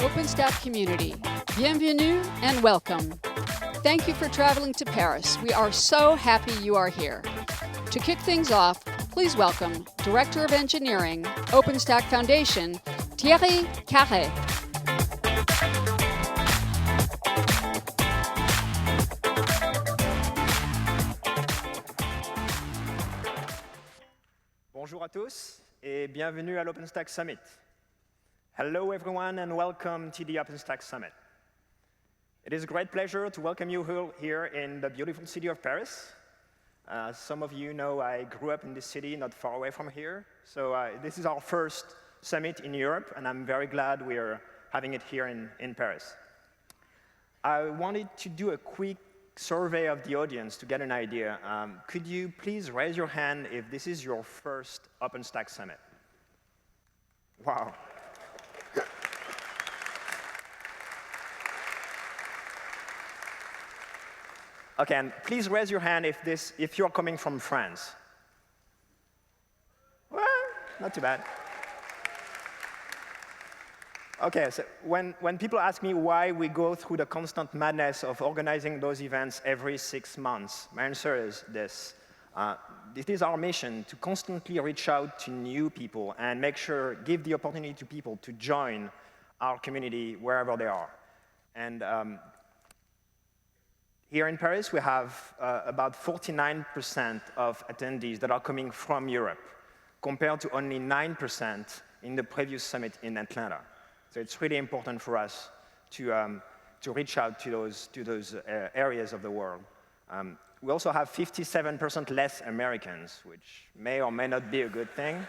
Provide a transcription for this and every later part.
OpenStack community. Bienvenue and welcome. Thank you for traveling to Paris. We are so happy you are here. To kick things off, please welcome Director of Engineering, OpenStack Foundation, Thierry Carré. Bonjour à tous et bienvenue à l'OpenStack Summit. Hello everyone and welcome to the OpenStack Summit. It is a great pleasure to welcome you here in the beautiful city of Paris. Some of you know I grew up in this city not far away from here. So this is our first summit in Europe, and I'm very glad we are having it here in Paris. I wanted to do a quick survey of the audience to get an idea. Could you please raise your hand if this is your first OpenStack Summit? Wow. Okay, and please raise your hand if you're coming from France. Well, not too bad. Okay, so when people ask me why we go through the constant madness of organizing those events every 6 months, my answer is this. It is our mission to constantly reach out to new people and give the opportunity to people to join our community wherever they are. And here in Paris, we have about 49% of attendees that are coming from Europe, compared to only 9% in the previous summit in Atlanta. So it's really important for us to reach out to those areas of the world. We also have 57% less Americans, which may or may not be a good thing.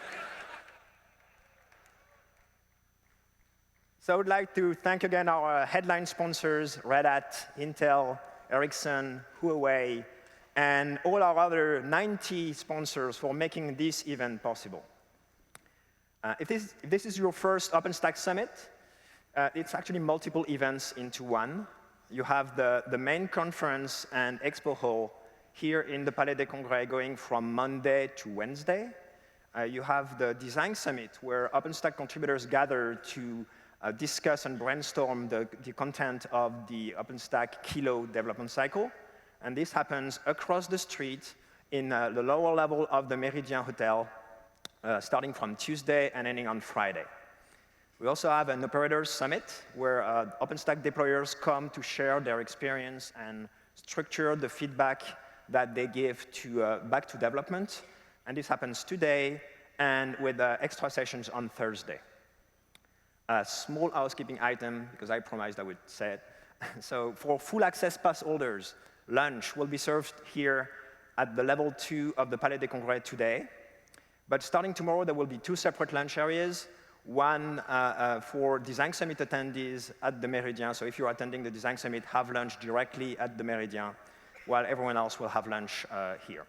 So I would like to thank again our headline sponsors, Red Hat, Intel, Ericsson, Huawei, and all our other 90 sponsors for making this event possible. If this is your first OpenStack Summit, it's actually multiple events into one. You have the main conference and expo hall here in the Palais des Congrès going from Monday to Wednesday. You have the Design Summit, where OpenStack contributors gather to discuss and brainstorm the content of the OpenStack Keynote development cycle. And this happens across the street in the lower level of the Méridien Hotel, starting from Tuesday and ending on Friday. We also have an Operators Summit, where OpenStack deployers come to share their experience and structure the feedback that they give back to development. And this happens today, and with extra sessions on Thursday. A small housekeeping item, because I promised I would say it. So for full access pass holders, lunch will be served here at the level 2 of the Palais des Congrès today. But starting tomorrow, there will be 2 separate lunch areas, one for Design Summit attendees at the Méridien. So if you're attending the Design Summit, have lunch directly at the Méridien, while everyone else will have lunch here.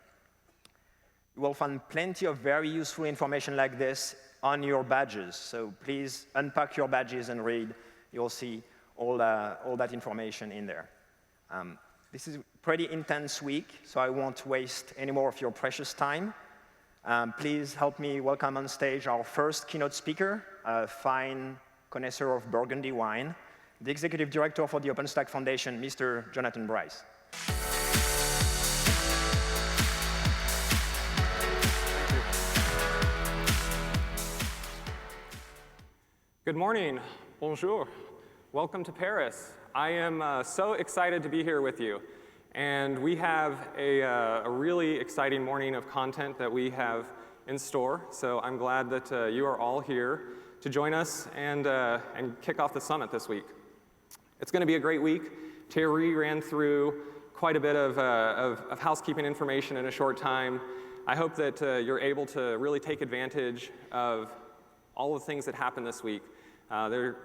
You will find plenty of very useful information like this on your badges. So please unpack your badges and read. You'll see all that information in there. This is a pretty intense week, so I won't waste any more of your precious time. Please help me welcome on stage our first keynote speaker, a fine connoisseur of Burgundy wine, the Executive Director for the OpenStack Foundation, Mr. Jonathan Bryce. Good morning. Bonjour. Welcome to Paris. I am so excited to be here with you. And we have a really exciting morning of content that we have in store. So I'm glad that you are all here to join us and kick off the summit this week. It's going to be a great week. Thierry ran through quite a bit of housekeeping information in a short time. I hope that you're able to really take advantage of all the things that happened this week. There are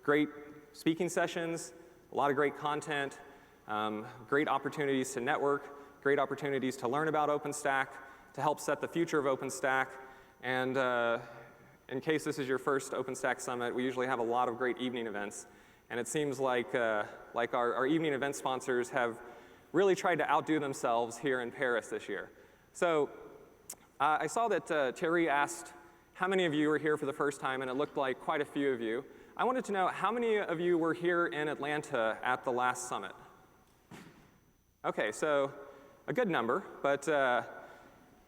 great speaking sessions, a lot of great content, great opportunities to network, great opportunities to learn about OpenStack, to help set the future of OpenStack. And in case this is your first OpenStack Summit, we usually have a lot of great evening events. And it seems like our evening event sponsors have really tried to outdo themselves here in Paris this year. So I saw that Thierry asked how many of you are here for the first time, and it looked like quite a few of you. I wanted to know how many of you were here in Atlanta at the last summit? Okay, so a good number, but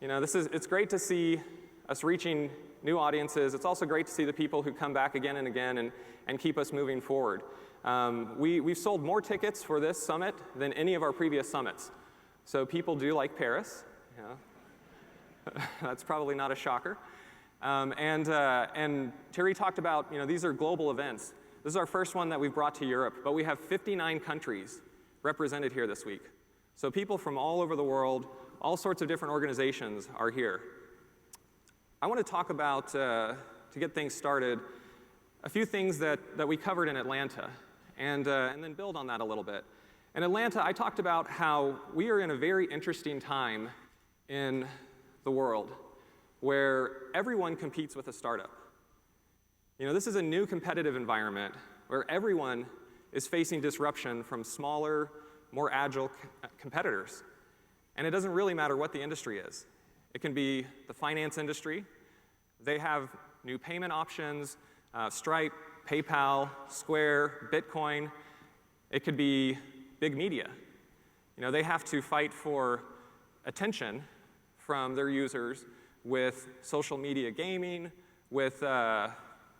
it's great to see us reaching new audiences. It's also great to see the people who come back again and again and keep us moving forward. We've sold more tickets for this summit than any of our previous summits. So people do like Paris. That's probably not a shocker. And Terry talked about, these are global events. This is our first one that we've brought to Europe, but we have 59 countries represented here this week. So people from all over the world, all sorts of different organizations are here. I want to talk about, to get things started, a few things that we covered in Atlanta, and then build on that a little bit. In Atlanta, I talked about how we are in a very interesting time in the world where everyone competes with a startup. This is a new competitive environment where everyone is facing disruption from smaller, more agile competitors. And it doesn't really matter what the industry is. It can be the finance industry. They have new payment options, Stripe, PayPal, Square, Bitcoin. It could be big media. They have to fight for attention from their users with social media gaming, with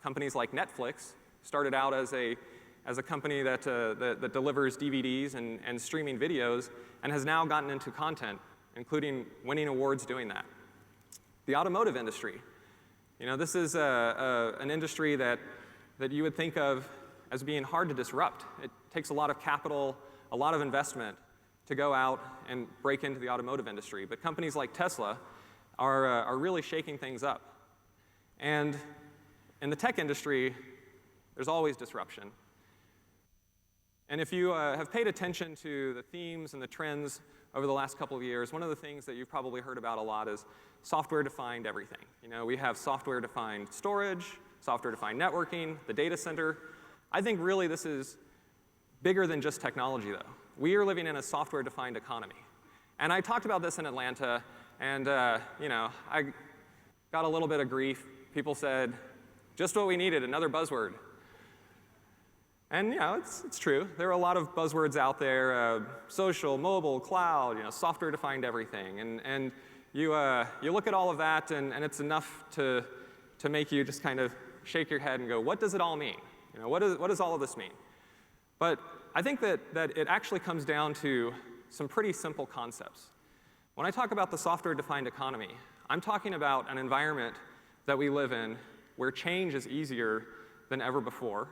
companies like Netflix, started out as a company that delivers DVDs and streaming videos, and has now gotten into content, including winning awards doing that. The automotive industry. This is an industry that you would think of as being hard to disrupt. It takes a lot of capital, a lot of investment to go out and break into the automotive industry. But companies like Tesla are really shaking things up. And in the tech industry, there's always disruption. And if you have paid attention to the themes and the trends over the last couple of years, one of the things that you've probably heard about a lot is software-defined everything. We have software-defined storage, software-defined networking, the data center. I think really this is bigger than just technology, though. We are living in a software-defined economy. And I talked about this in Atlanta, and I got a little bit of grief. People said, just what we needed, another buzzword. And it's true. There are a lot of buzzwords out there: social, mobile, cloud, software-defined everything. And you look at all of that, and it's enough to make you just kind of shake your head and go, what does it all mean? What does all of this mean? But I think that it actually comes down to some pretty simple concepts. When I talk about the software-defined economy, I'm talking about an environment that we live in where change is easier than ever before,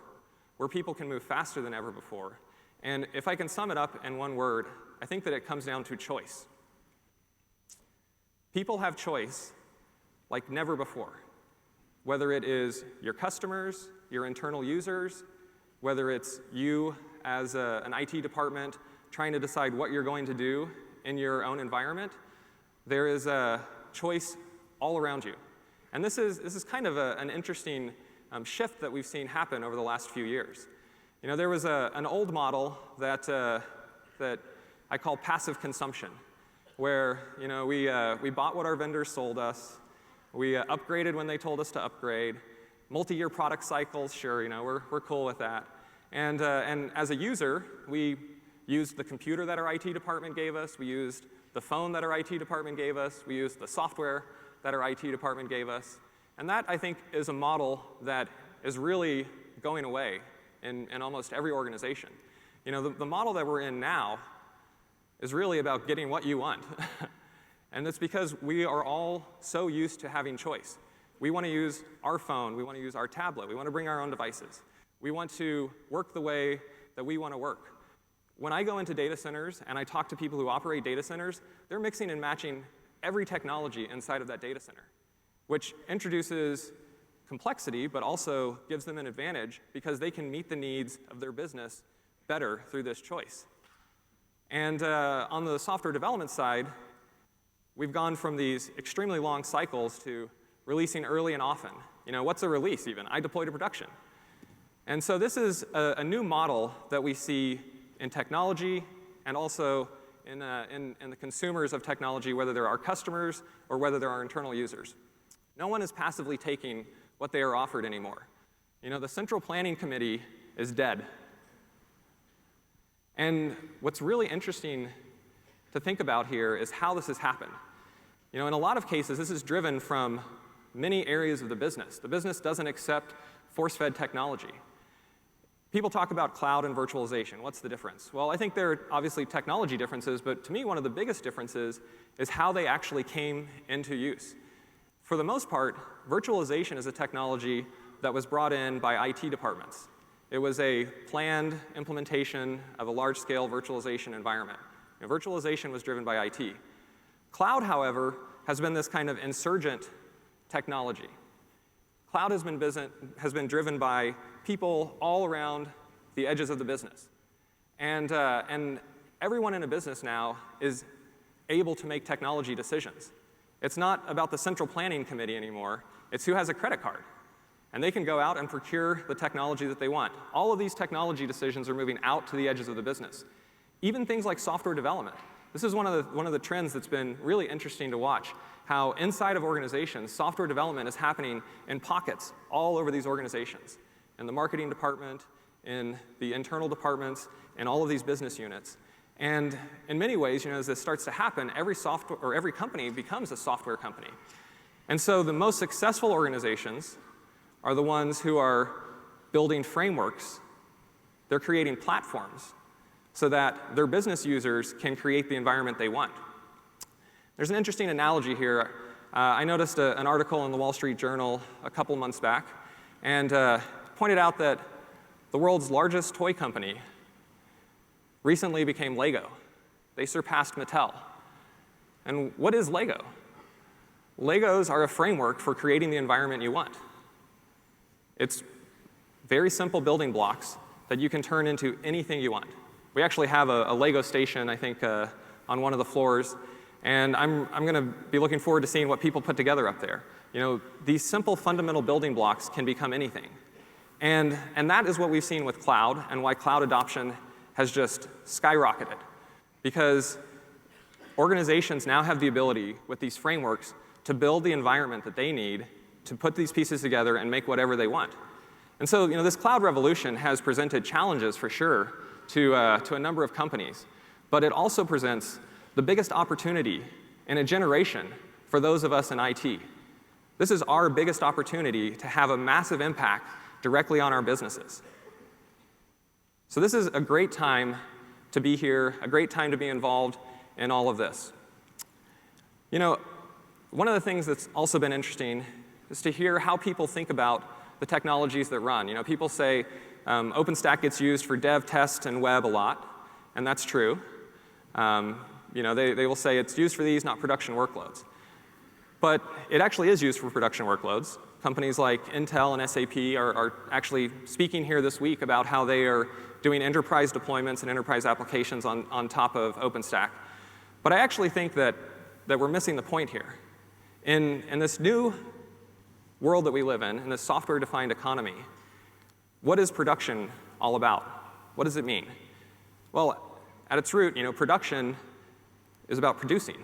where people can move faster than ever before. And if I can sum it up in one word, I think that it comes down to choice. People have choice like never before, whether it is your customers, your internal users, whether it's you as an IT department trying to decide what you're going to do in your own environment. There is a choice all around you. And this is kind of an interesting shift that we've seen happen over the last few years. There was an old model that I call passive consumption, where we bought what our vendors sold us, we upgraded when they told us to upgrade, multi-year product cycles, sure, we're cool with that. And as a user, we used the computer that our IT department gave us, we used the phone that our IT department gave us, we used the software that our IT department gave us. And that, I think, is a model that is really going away in almost every organization. The model that we're in now is really about getting what you want. And it's because we are all so used to having choice. We want to use our phone, we want to use our tablet, we want to bring our own devices. We want to work the way that we want to work. When I go into data centers and I talk to people who operate data centers, they're mixing and matching every technology inside of that data center, which introduces complexity, but also gives them an advantage because they can meet the needs of their business better through this choice. And on the software development side, we've gone from these extremely long cycles to releasing early and often. What's a release even? I deploy to production. And so this is a new model that we see in technology and also in the consumers of technology, whether they're our customers or whether they're our internal users. No one is passively taking what they are offered anymore. You know, the Central Planning Committee is dead. And what's really interesting to think about here is how this has happened. You know, in a lot of cases, this is driven from many areas of the business. The business doesn't accept force-fed technology. People talk about cloud and virtualization. What's the difference? Well, I think there are obviously technology differences, but to me, one of the biggest differences is how they actually came into use. For the most part, virtualization is a technology that was brought in by IT departments. It was a planned implementation of a large-scale virtualization environment. You know, virtualization was driven by IT. Cloud, however, has been this kind of insurgent technology. Cloud has been driven by people all around the edges of the business. And everyone in a business now is able to make technology decisions. It's not about the Central Planning Committee anymore. It's who has a credit card. And they can go out and procure the technology that they want. All of these technology decisions are moving out to the edges of the business. Even things like software development. This is one of the trends that's been really interesting to watch, how inside of organizations, software development is happening in pockets all over these organizations, in the marketing department, in the internal departments, in all of these business units. And in many ways, you know, as this starts to happen, every company becomes a software company. And so the most successful organizations are the ones who are building frameworks. They're creating platforms so that their business users can create the environment they want. There's an interesting analogy here. I noticed an article in the Wall Street Journal a couple months back, and pointed out that the world's largest toy company recently became Lego. They surpassed Mattel. And what is Lego? Legos are a framework for creating the environment you want. It's very simple building blocks that you can turn into anything you want. We actually have a Lego station, I think, on one of the floors, and I'm going to be looking forward to seeing what people put together up there. You know, these simple fundamental building blocks can become anything. And that is what we've seen with cloud, and why cloud adoption has just skyrocketed. Because organizations now have the ability, with these frameworks, to build the environment that they need to put these pieces together and make whatever they want. And so, you know, this cloud revolution has presented challenges, for sure, to a number of companies. But it also presents the biggest opportunity in a generation for those of us in IT. This is our biggest opportunity to have a massive impact directly on our businesses. So this is a great time to be here, a great time to be involved in all of this. You know, one of the things that's also been interesting is to hear how people think about the technologies that run. You know, people say OpenStack gets used for dev, test, and web a lot, and that's true. You know, they will say it's used for these, not production workloads. But it actually is used for production workloads. Companies like Intel and SAP are actually speaking here this week about how they are doing enterprise deployments and enterprise applications on top of OpenStack. But I actually think that we're missing the point here. In this new world that we live in this software-defined economy, what is production all about? What does it mean? Well, at its root, you know, production is about producing.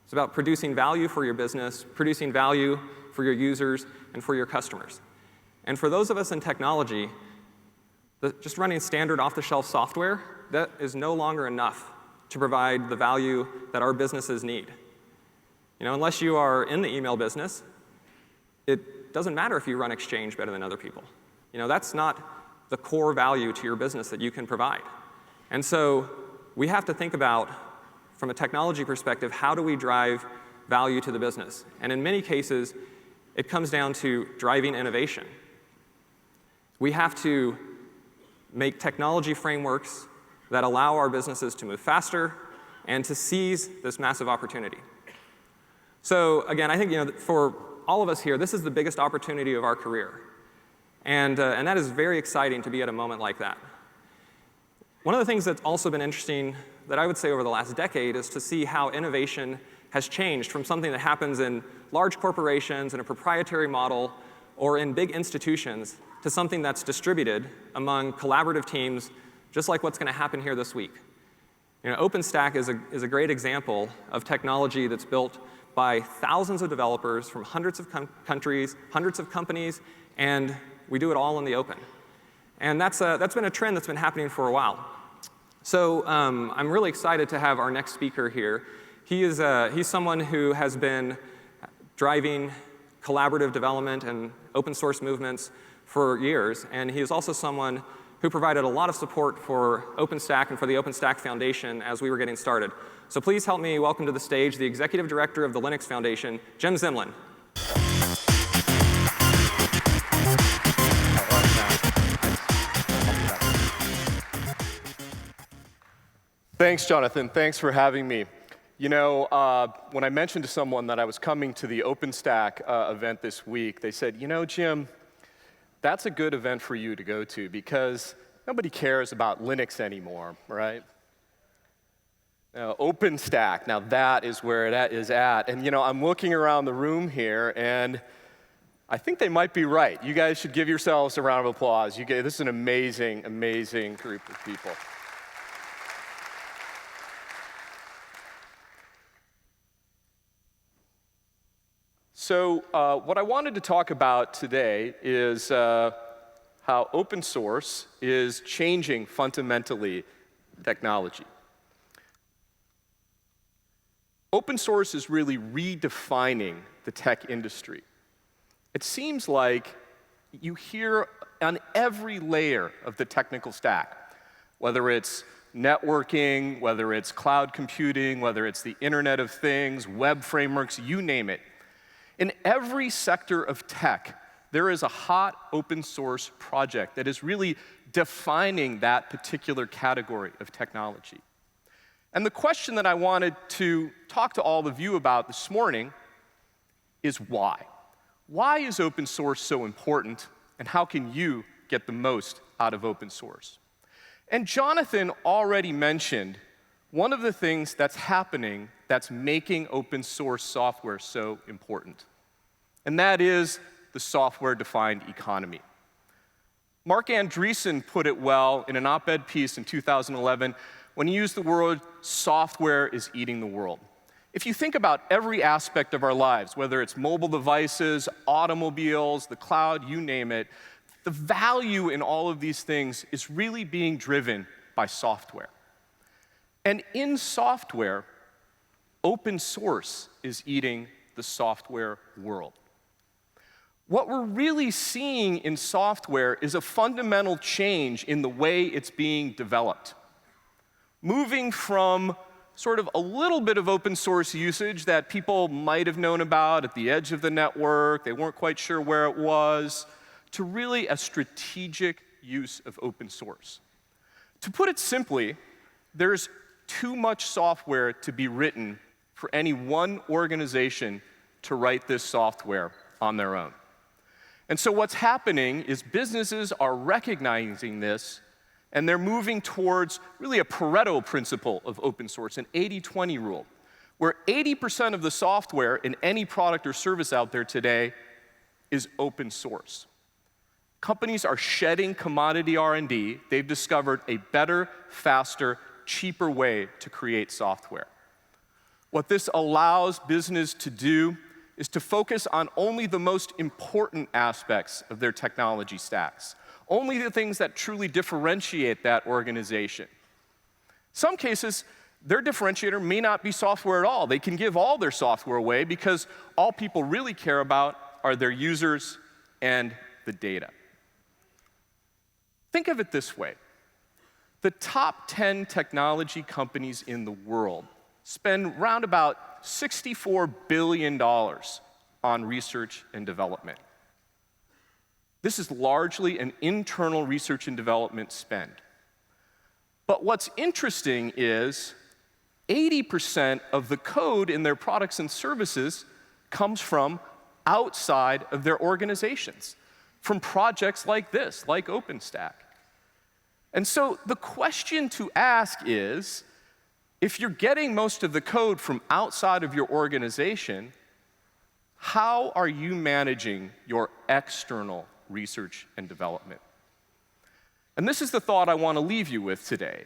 It's about producing value for your business, producing value for your users, and for your customers. And for those of us in technology, just running standard off-the-shelf software, that is no longer enough to provide the value that our businesses need. You know, unless you are in the email business, it doesn't matter if you run Exchange better than other people. You know, that's not the core value to your business that you can provide. And so we have to think about, from a technology perspective, how do we drive value to the business? And in many cases, it comes down to driving innovation. We have to make technology frameworks that allow our businesses to move faster and to seize this massive opportunity. So again, I think, you know, for all of us here, this is the biggest opportunity of our career. And that is very exciting to be at a moment like that. One of the things that's also been interesting that I would say over the last decade is to see how innovation has changed from something that happens in large corporations in a proprietary model or in big institutions to something that's distributed among collaborative teams, just like what's going to happen here this week. You know, OpenStack is a great example of technology that's built by thousands of developers from hundreds of countries, hundreds of companies, and We do it all in the open. And that's been a trend that's been happening for a while. So I'm really excited to have our next speaker here. He's someone who has been driving collaborative development and open source movements for years, and he is also someone who provided a lot of support for OpenStack and for the OpenStack Foundation as we were getting started. So please help me welcome to the stage the Executive Director of the Linux Foundation, Jim Zemlin. Thanks, Jonathan. Thanks for having me. You know, when I mentioned to someone that I was coming to the OpenStack event this week, they said, you know, Jim, that's a good event for you to go to because nobody cares about Linux anymore, right? OpenStack, now that is where it is at. And you know, I'm looking around the room here, and I think they might be right. You guys should give yourselves a round of applause. This is an amazing, amazing group of people. So what I wanted to talk about today is how open source is changing fundamentally technology. Open source is really redefining the tech industry. It seems like you hear on every layer of the technical stack, whether it's networking, whether it's cloud computing, whether it's the Internet of Things, web frameworks, you name it. In every sector of tech, there is a hot open source project that is really defining that particular category of technology. And the question that I wanted to talk to all of you about this morning is why? Why is open source so important, and how can you get the most out of open source? And Jonathan already mentioned one of the things that's happening that's making open source software so important. And that is the software-defined economy. Mark Andreessen put it well in an op-ed piece in 2011 when he used the word, software is eating the world. If you think about every aspect of our lives, whether it's mobile devices, automobiles, the cloud, you name it, the value in all of these things is really being driven by software. And in software, open source is eating the software world. What we're really seeing in software is a fundamental change in the way it's being developed. Moving from sort of a little bit of open source usage that people might have known about at the edge of the network, they weren't quite sure where it was, to really a strategic use of open source. To put it simply, there's too much software to be written for any one organization to write this software on their own. And so what's happening is businesses are recognizing this, and they're moving towards really a Pareto principle of open source, an 80-20 rule, where 80% of the software in any product or service out there today is open source. Companies are shedding commodity R&D. They've discovered a better, faster, cheaper way to create software. What this allows business to do is to focus on only the most important aspects of their technology stacks, only the things that truly differentiate that organization. Some cases, their differentiator may not be software at all. They can give all their software away because all people really care about are their users and the data. Think of it this way. The top 10 technology companies in the world spend round about $64 billion on research and development. This is largely an internal research and development spend. But what's interesting is 80% of the code in their products and services comes from outside of their organizations, from projects like this, like OpenStack. And so the question to ask is, if you're getting most of the code from outside of your organization, how are you managing your external research and development? And this is the thought I want to leave you with today,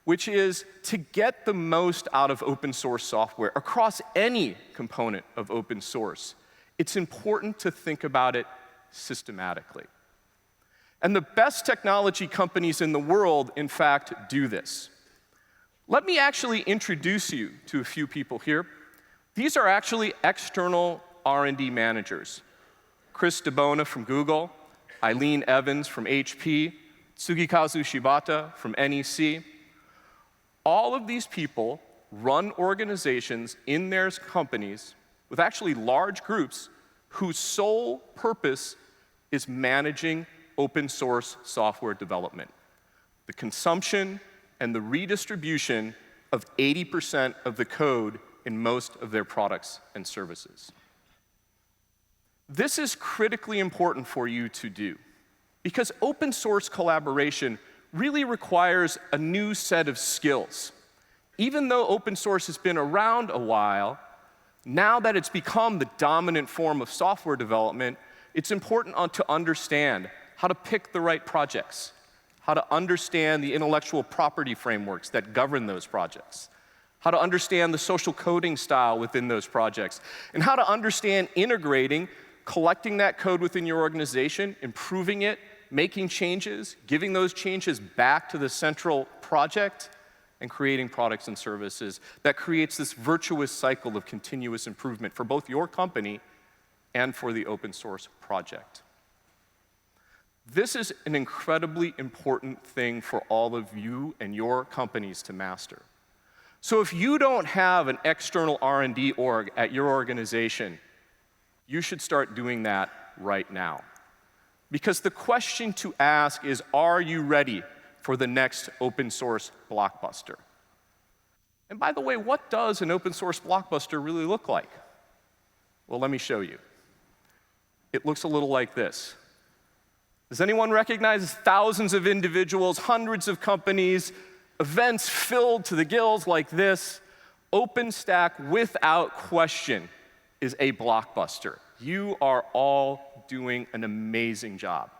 which is to get the most out of open source software across any component of open source, it's important to think about it systematically. And the best technology companies in the world, in fact, do this. Let me actually introduce you to a few people here. These are actually external R&D managers. Chris DeBona from Google, Eileen Evans from HP, Tsugikazu Shibata from NEC. All of these people run organizations in their companies with actually large groups whose sole purpose is managing open source software development, the consumption and the redistribution of 80% of the code in most of their products and services. This is critically important for you to do, because open source collaboration really requires a new set of skills. Even though open source has been around a while, now that it's become the dominant form of software development, it's important to understand how to pick the right projects, how to understand the intellectual property frameworks that govern those projects, how to understand the social coding style within those projects, and how to understand integrating, collecting that code within your organization, improving it, making changes, giving those changes back to the central project, and creating products and services that creates this virtuous cycle of continuous improvement for both your company and for the open source project. This is an incredibly important thing for all of you and your companies to master. So if you don't have an external R&D org at your organization, you should start doing that right now. Because the question to ask is, are you ready for the next open source blockbuster? And by the way, what does an open source blockbuster really look like? Well, let me show you. It looks a little like this. Does anyone recognize thousands of individuals, hundreds of companies, events filled to the gills like this? OpenStack, without question, is a blockbuster. You are all doing an amazing job.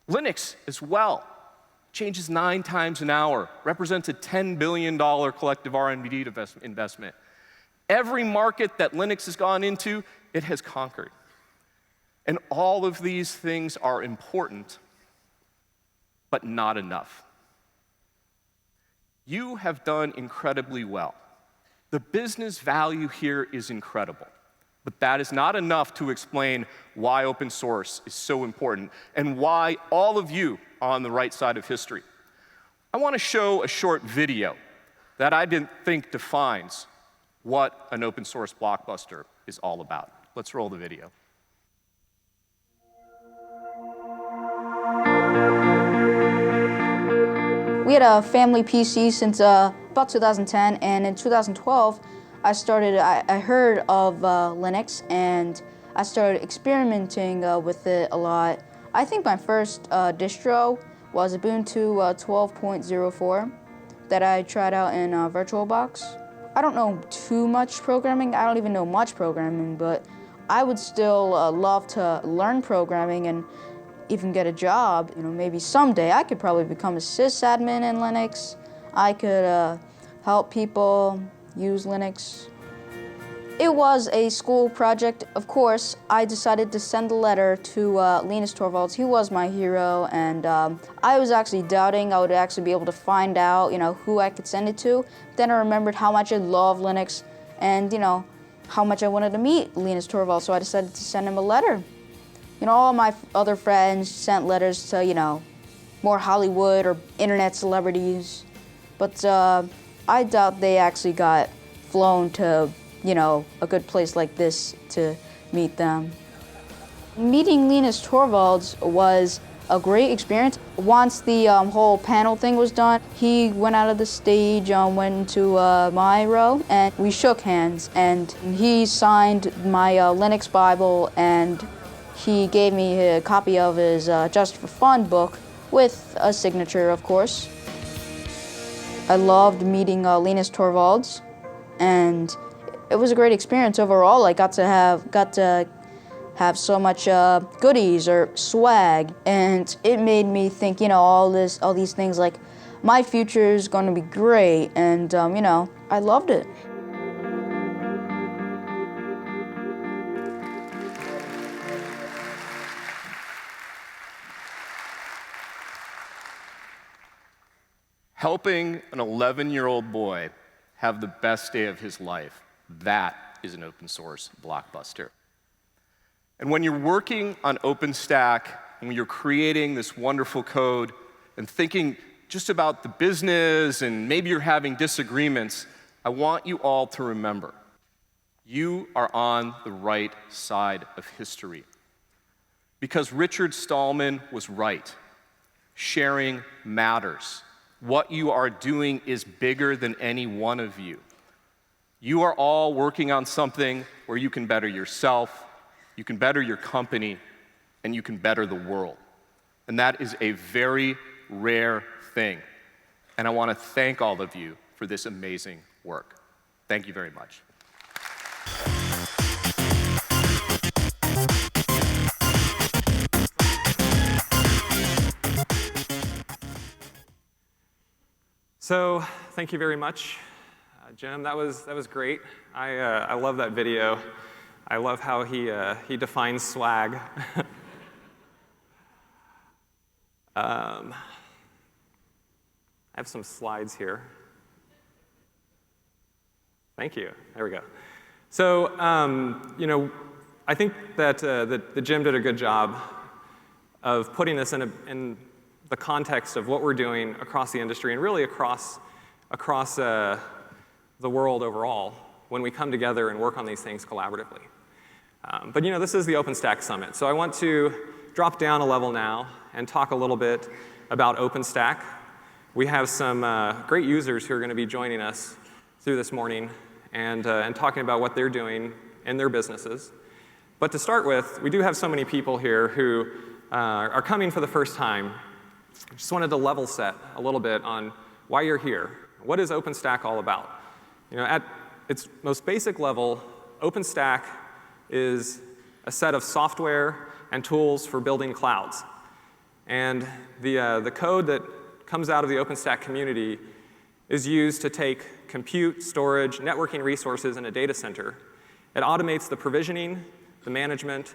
Linux as well. Changes 9 times an hour, represents a $10 billion collective R&D investment. Every market that Linux has gone into, it has conquered. And all of these things are important, but not enough. You have done incredibly well. The business value here is incredible, but that is not enough to explain why open source is so important and why all of you are on the right side of history. I want to show a short video that I didn't think defines what an open source blockbuster is all about. Let's roll the video. We had a family PC since about 2010, and in 2012, I heard of Linux, and I started experimenting with it a lot. I think my first distro was Ubuntu 12.04 that I tried out in VirtualBox. I don't know too much programming. I don't even know much programming, but I would still love to learn programming and even get a job. You know, maybe someday I could probably become a sysadmin in Linux. I could help people use Linux. It was a school project. Of course, I decided to send a letter to Linus Torvalds. He was my hero, and I was actually doubting I would actually be able to find out, who I could send it to. Then I remembered how much I love Linux, and how much I wanted to meet Linus Torvalds. So I decided to send him a letter. All my other friends sent letters to, more Hollywood or internet celebrities, but I doubt they actually got flown to, a good place like this to meet them. Meeting Linus Torvalds was a great experience. Once the whole panel thing was done, he went out of the stage, went into my row, and we shook hands, and he signed my Linux Bible, and he gave me a copy of his Just for Fun book with a signature, of course. I loved meeting Linus Torvalds, and it was a great experience overall. I got to have so much goodies or swag, and it made me think, all these things like my future is going to be great, and I loved it. Helping an 11-year-old boy have the best day of his life, that is an open source blockbuster. And when you're working on OpenStack, and when you're creating this wonderful code and thinking just about the business and maybe you're having disagreements, I want you all to remember, you are on the right side of history. Because Richard Stallman was right. Sharing matters. What you are doing is bigger than any one of you. You are all working on something where you can better yourself, you can better your company, and you can better the world. And that is a very rare thing. And I want to thank all of you for this amazing work. Thank you very much. So thank you very much, Jim. That was great. I love that video. I love how he defines swag. I have some slides here. Thank you. There we go. So I think that Jim did a good job of putting this in the context of what we're doing across the industry and really across the world overall when we come together and work on these things collaboratively. But this is the OpenStack Summit, so I want to drop down a level now and talk a little bit about OpenStack. We have some great users who are going to be joining us through this morning and talking about what they're doing in their businesses. But to start with, we do have so many people here who are coming for the first time. I just wanted to level set a little bit on why you're here. What is OpenStack all about? At its most basic level, OpenStack is a set of software and tools for building clouds. And the code that comes out of the OpenStack community is used to take compute, storage, networking resources in a data center. It automates the provisioning, the management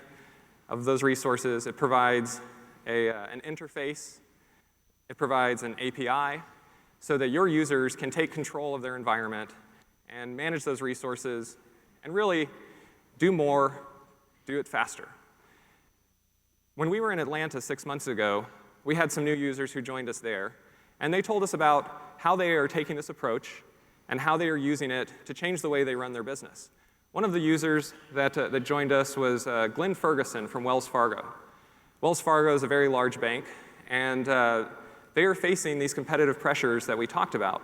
of those resources. It provides an interface. It provides an API so that your users can take control of their environment and manage those resources and really do more, do it faster. When we were in Atlanta 6 months ago, we had some new users who joined us there, and they told us about how they are taking this approach and how they are using it to change the way they run their business. One of the users that joined us was Glenn Ferguson from Wells Fargo. Wells Fargo is a very large bank, and they are facing these competitive pressures that we talked about.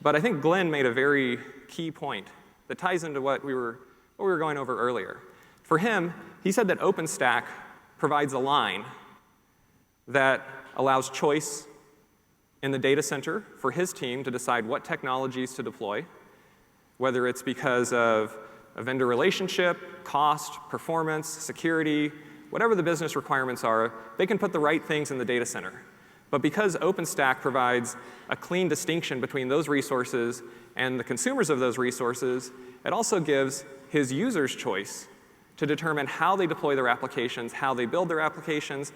But I think Glenn made a very key point that ties into what we were going over earlier. For him, he said that OpenStack provides a line that allows choice in the data center for his team to decide what technologies to deploy, whether it's because of a vendor relationship, cost, performance, security, whatever the business requirements are, they can put the right things in the data center. But because OpenStack provides a clean distinction between those resources and the consumers of those resources, it also gives his users choice to determine how they deploy their applications, how they build their applications,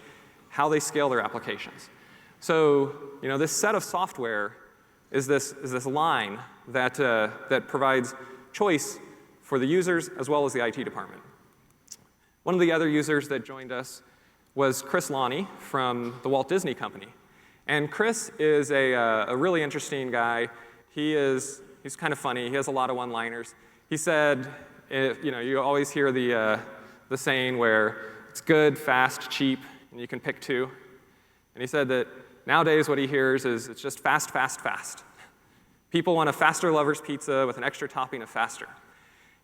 how they scale their applications. So, this set of software is this line that provides choice for the users as well as the IT department. One of the other users that joined us was Chris Lonnie from the Walt Disney Company. And Chris is a really interesting guy. He's kind of funny. He has a lot of one-liners. He said, you always hear the saying where it's good, fast, cheap, and you can pick two. And he said that nowadays what he hears is it's just fast, fast, fast. People want a faster lover's pizza with an extra topping of faster.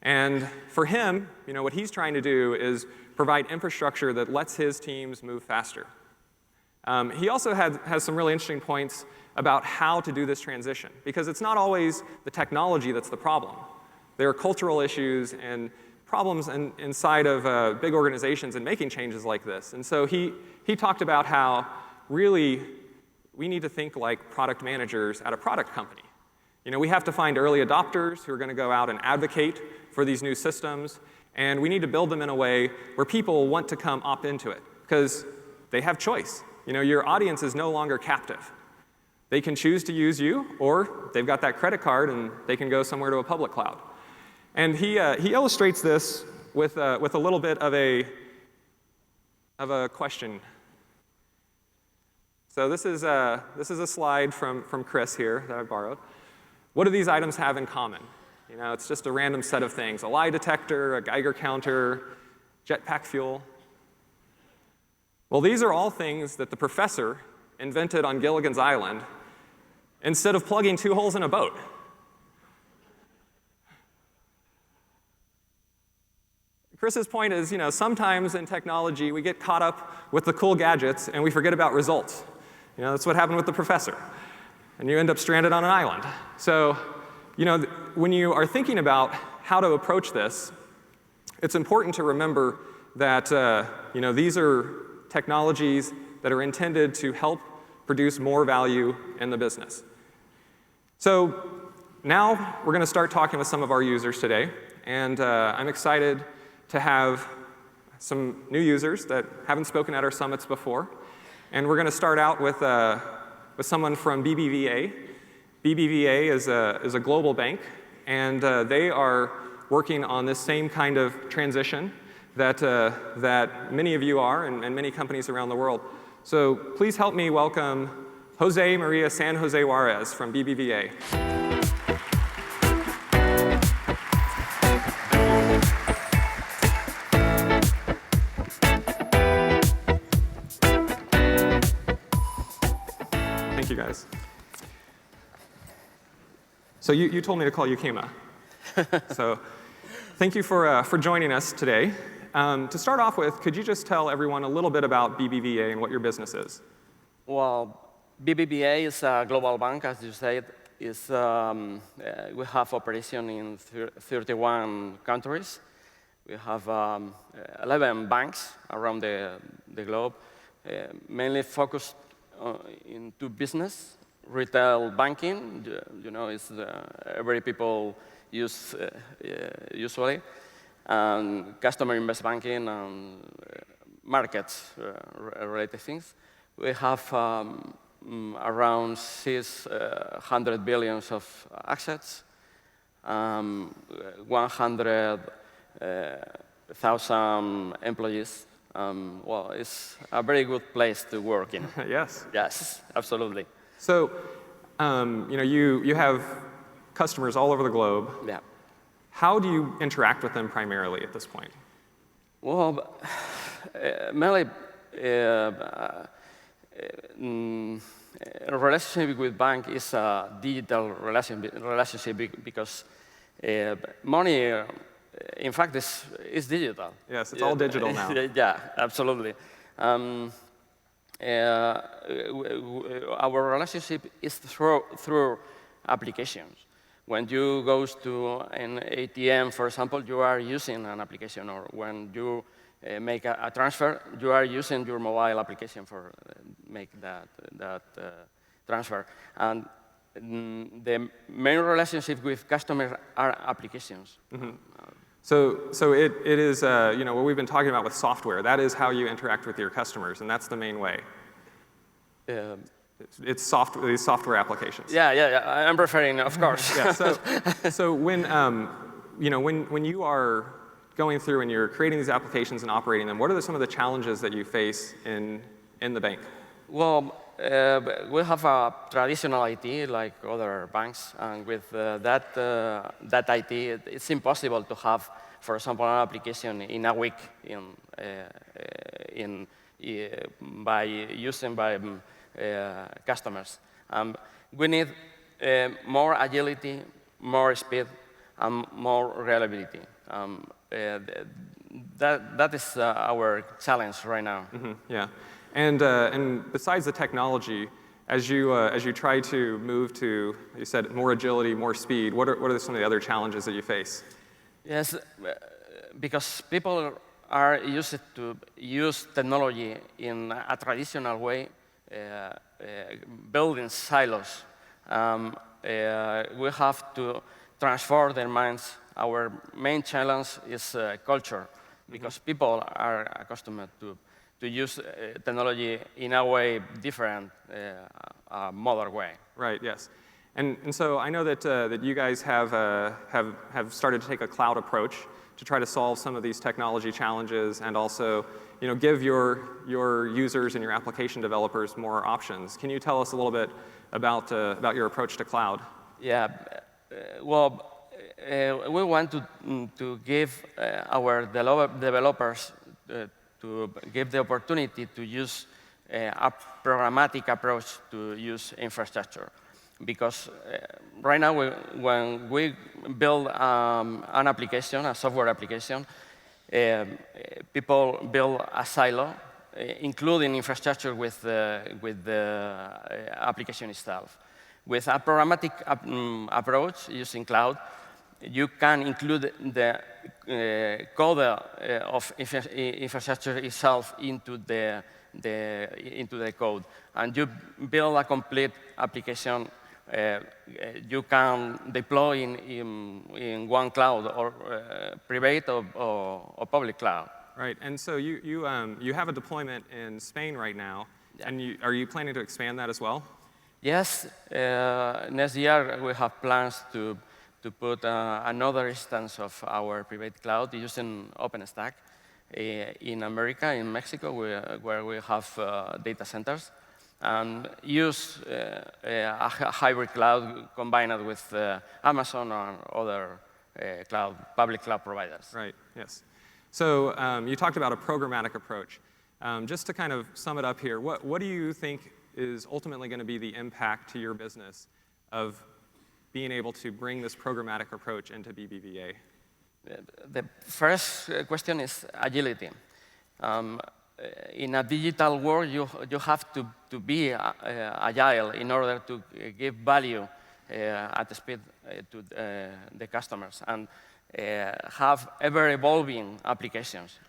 And for him, what he's trying to do is provide infrastructure that lets his teams move faster. He also has some really interesting points about how to do this transition, because it's not always the technology that's the problem. There are cultural issues and problems inside of big organizations in making changes like this. And so he talked about how really we need to think like product managers at a product company. We have to find early adopters who are going to go out and advocate for these new systems, and we need to build them in a way where people want to come opt into it, because they have choice. Your audience is no longer captive. They can choose to use you, or they've got that credit card and they can go somewhere to a public cloud. And he illustrates this with a little bit of a question. So this is a slide from Chris here that I borrowed. What do these items have in common? You know, it's just a random set of things: a lie detector, a Geiger counter, jetpack fuel. Well, these are all things that the professor invented on Gilligan's Island instead of plugging 2 holes in a boat. Chris's point is, you know, sometimes in technology we get caught up with the cool gadgets and we forget about results. You know, that's what happened with the professor. And you end up stranded on an island. So, you know, when you are thinking about how to approach this, it's important to remember that, you know, these are technologies that are intended to help produce more value in the business. So now we're going to start talking with some of our users today. And I'm excited to have some new users that haven't spoken at our summits before. And we're going to start out with someone from BBVA. BBVA is a global bank, and they are working on this same kind of transition that many of you are, and many companies around the world. So please help me welcome Jose Maria San Jose Juarez from BBVA. Thank you, guys. So you told me to call you Kema. So thank you for joining us today. To start off with, could you just tell everyone a little bit about BBVA and what your business is? Well, BBVA is a global bank, as you said. We have operation in 31 countries. We have 11 banks around the globe, mainly focused into business. Retail banking, you know, is every people use usually. And customer investment banking and markets-related things. We have around 600 billion of assets, 100,000 employees. Well, it's a very good place to work in. Yes. Yes, absolutely. So, you know, you have customers all over the globe. Yeah. How do you interact with them primarily at this point? Well, mainly a relationship with bank is a digital relationship because money, in fact, is digital. Yes, it's all digital now. Yeah, absolutely. Our relationship is through applications. When you go to an ATM, for example, you are using an application, or when you make a transfer, you are using your mobile application for make that transfer. And the main relationship with customers are applications. Mm-hmm. So it is, you know, what we've been talking about with software. That is how you interact with your customers, and that's the main way. It's these software applications. Yeah. I'm referring, of course. Yeah. So when you know, when you are going through and you're creating these applications and operating them, what are some of the challenges that you face in the bank? Well, we have a traditional IT like other banks, and with that IT, it's impossible to have, for example, an application in a week by customers. We need more agility, more speed, and more reliability. That is our challenge right now. Mm-hmm, yeah, and besides the technology, as you try to move to, you said, more agility, more speed, what are some of the other challenges that you face? Yes, because people are used to use technology in a traditional way, building silos. We have to transform their minds. Our main challenge is culture, because people are accustomed to use technology in a way different a modern way. Right, yes. And so I know that you guys have started to take a cloud approach to try to solve some of these technology challenges and also give your users and your application developers more options. Can you tell us a little bit about your approach to cloud? Yeah, we want to give our developers to give the opportunity to use a programmatic approach to use infrastructure. Because right now, when we build an application, a software application, people build a silo, including infrastructure with the application itself. With a programmatic approach using cloud, you can include the code of infrastructure itself into the code, and you build a complete application. You can deploy in one cloud, or private or public cloud. Right, and so you have a deployment in Spain right now, yeah. And are you planning to expand that as well? Yes, next year we have plans to put another instance of our private cloud using OpenStack in America, in Mexico, where we have data centers, and use a hybrid cloud combined with Amazon or other public cloud providers. Right, yes. So you talked about a programmatic approach. Just to kind of sum it up here, what do you think is ultimately going to be the impact to your business of being able to bring this programmatic approach into BBVA? The first question is agility. In a digital world, you have to be agile in order to give value at the speed to the customers and have ever-evolving applications.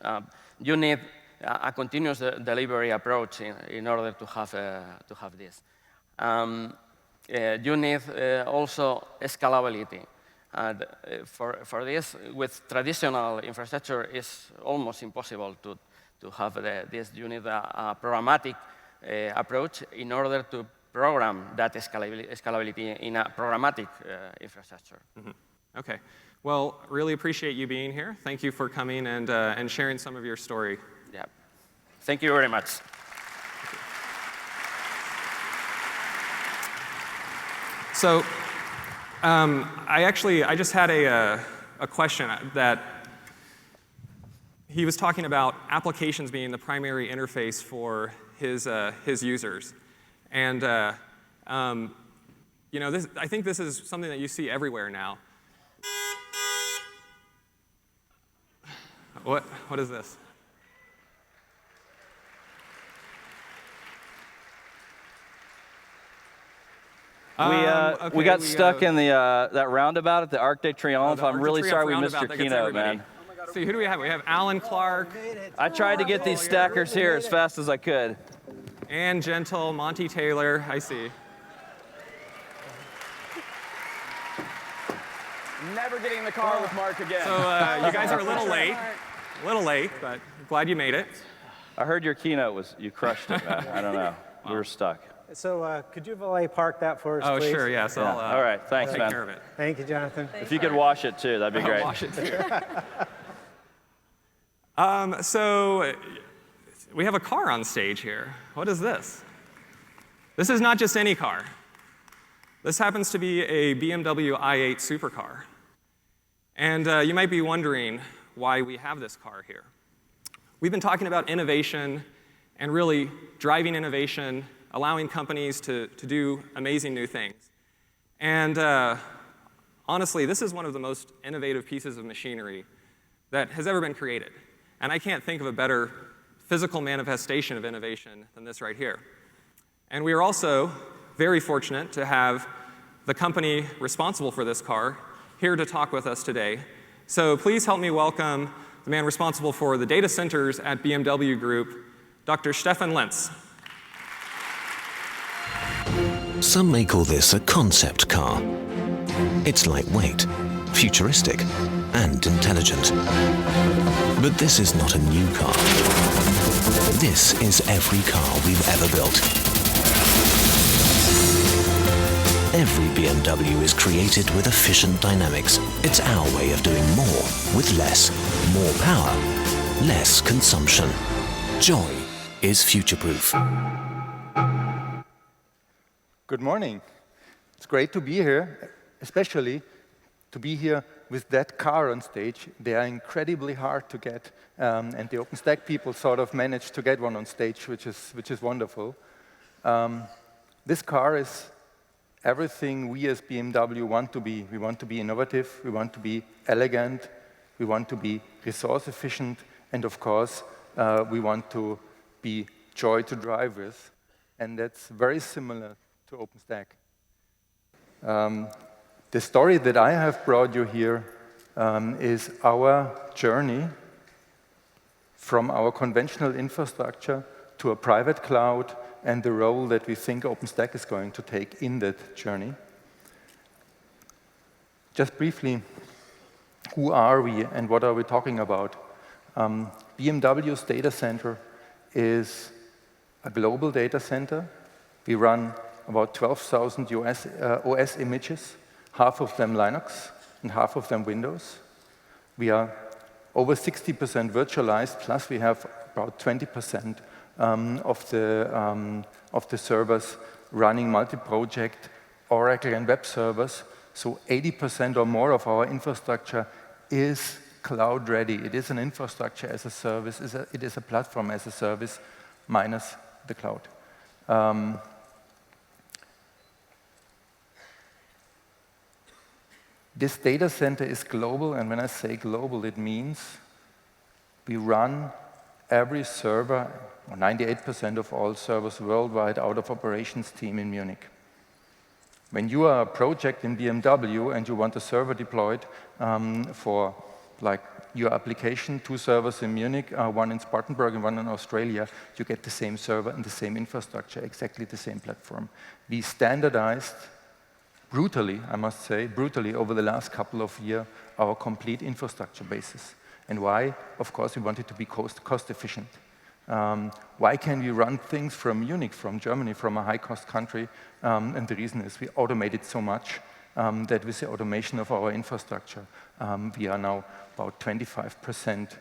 You need a continuous delivery approach in order to have this. You need also scalability. And for this, with traditional infrastructure, it's almost impossible to have this. You need a programmatic approach in order to program that scalability in a programmatic infrastructure. Mm-hmm. Okay. Well, really appreciate you being here. Thank you for coming and sharing some of your story. Yeah. Thank you very much. So, I just had a question that he was talking about applications being the primary interface for his users, and I think this is something that you see everywhere now. What is this? We got stuck in that roundabout at the Arc de Triomphe. I'm really sorry we missed your keynote, man. See, who do we have? We have Alan Clark. I tried to get these stackers here as fast as I could. Ann Gentle, Monty Taylor, I see. Never getting in the car with Mark again. So you guys are a little late, but glad you made it. I heard your keynote you crushed it, man. I don't know. We were stuck. So could you valet park that for us, please? Oh, sure, yes. Yeah. All right, thanks, I'll man. take care of it. Thank you, Jonathan. If you could wash it, too, that'd be great. Wash it, too. So we have a car on stage here. What is this? This is not just any car. This happens to be a BMW i8 supercar. And you might be wondering why we have this car here. We've been talking about innovation and really driving innovation, allowing companies to do amazing new things. And honestly, this is one of the most innovative pieces of machinery that has ever been created. And I can't think of a better physical manifestation of innovation than this right here. And we are also very fortunate to have the company responsible for this car here to talk with us today. So please help me welcome the man responsible for the data centers at BMW Group, Dr. Stefan Lentz. Some may call this a concept car. It's lightweight, futuristic, and intelligent. But this is not a new car. This is every car we've ever built. Every BMW is created with efficient dynamics. It's our way of doing more with less. More power, less consumption. Joy is future-proof. Good morning. It's great to be here, especially to be here with that car on stage. They are incredibly hard to get, and the OpenStack people sort of managed to get one on stage, which is wonderful. This car is everything we as BMW want to be. We want to be innovative, we want to be elegant, we want to be resource efficient, and of course, we want to be joy to drive with. And that's very similar to OpenStack. The story that I have brought you here is our journey from our conventional infrastructure to a private cloud and the role that we think OpenStack is going to take in that journey. Just briefly, who are we and what are we talking about? BMW's data center is a global data center. We run about 12,000 OS images, half of them Linux and half of them Windows. We are over 60% virtualized, plus we have about 20% of the servers running multi-project Oracle and web servers. So 80% or more of our infrastructure is cloud ready. It is an infrastructure as a service. It is a platform as a service minus the cloud. This data center is global, and when I say global, it means we run every server, or 98% of all servers worldwide, out of operations team in Munich. When you are a project in BMW and you want a server deployed for like your application, 2 servers in Munich, 1 in Spartanburg and 1 in Australia, you get the same server and the same infrastructure, exactly the same platform. We standardized brutally, I must say, brutally over the last couple of years, our complete infrastructure basis. And why? Of course, we wanted to be cost efficient. Why can we run things from Munich, from Germany, from a high-cost country? And the reason is we automated so much that with the automation of our infrastructure, we are now about 25%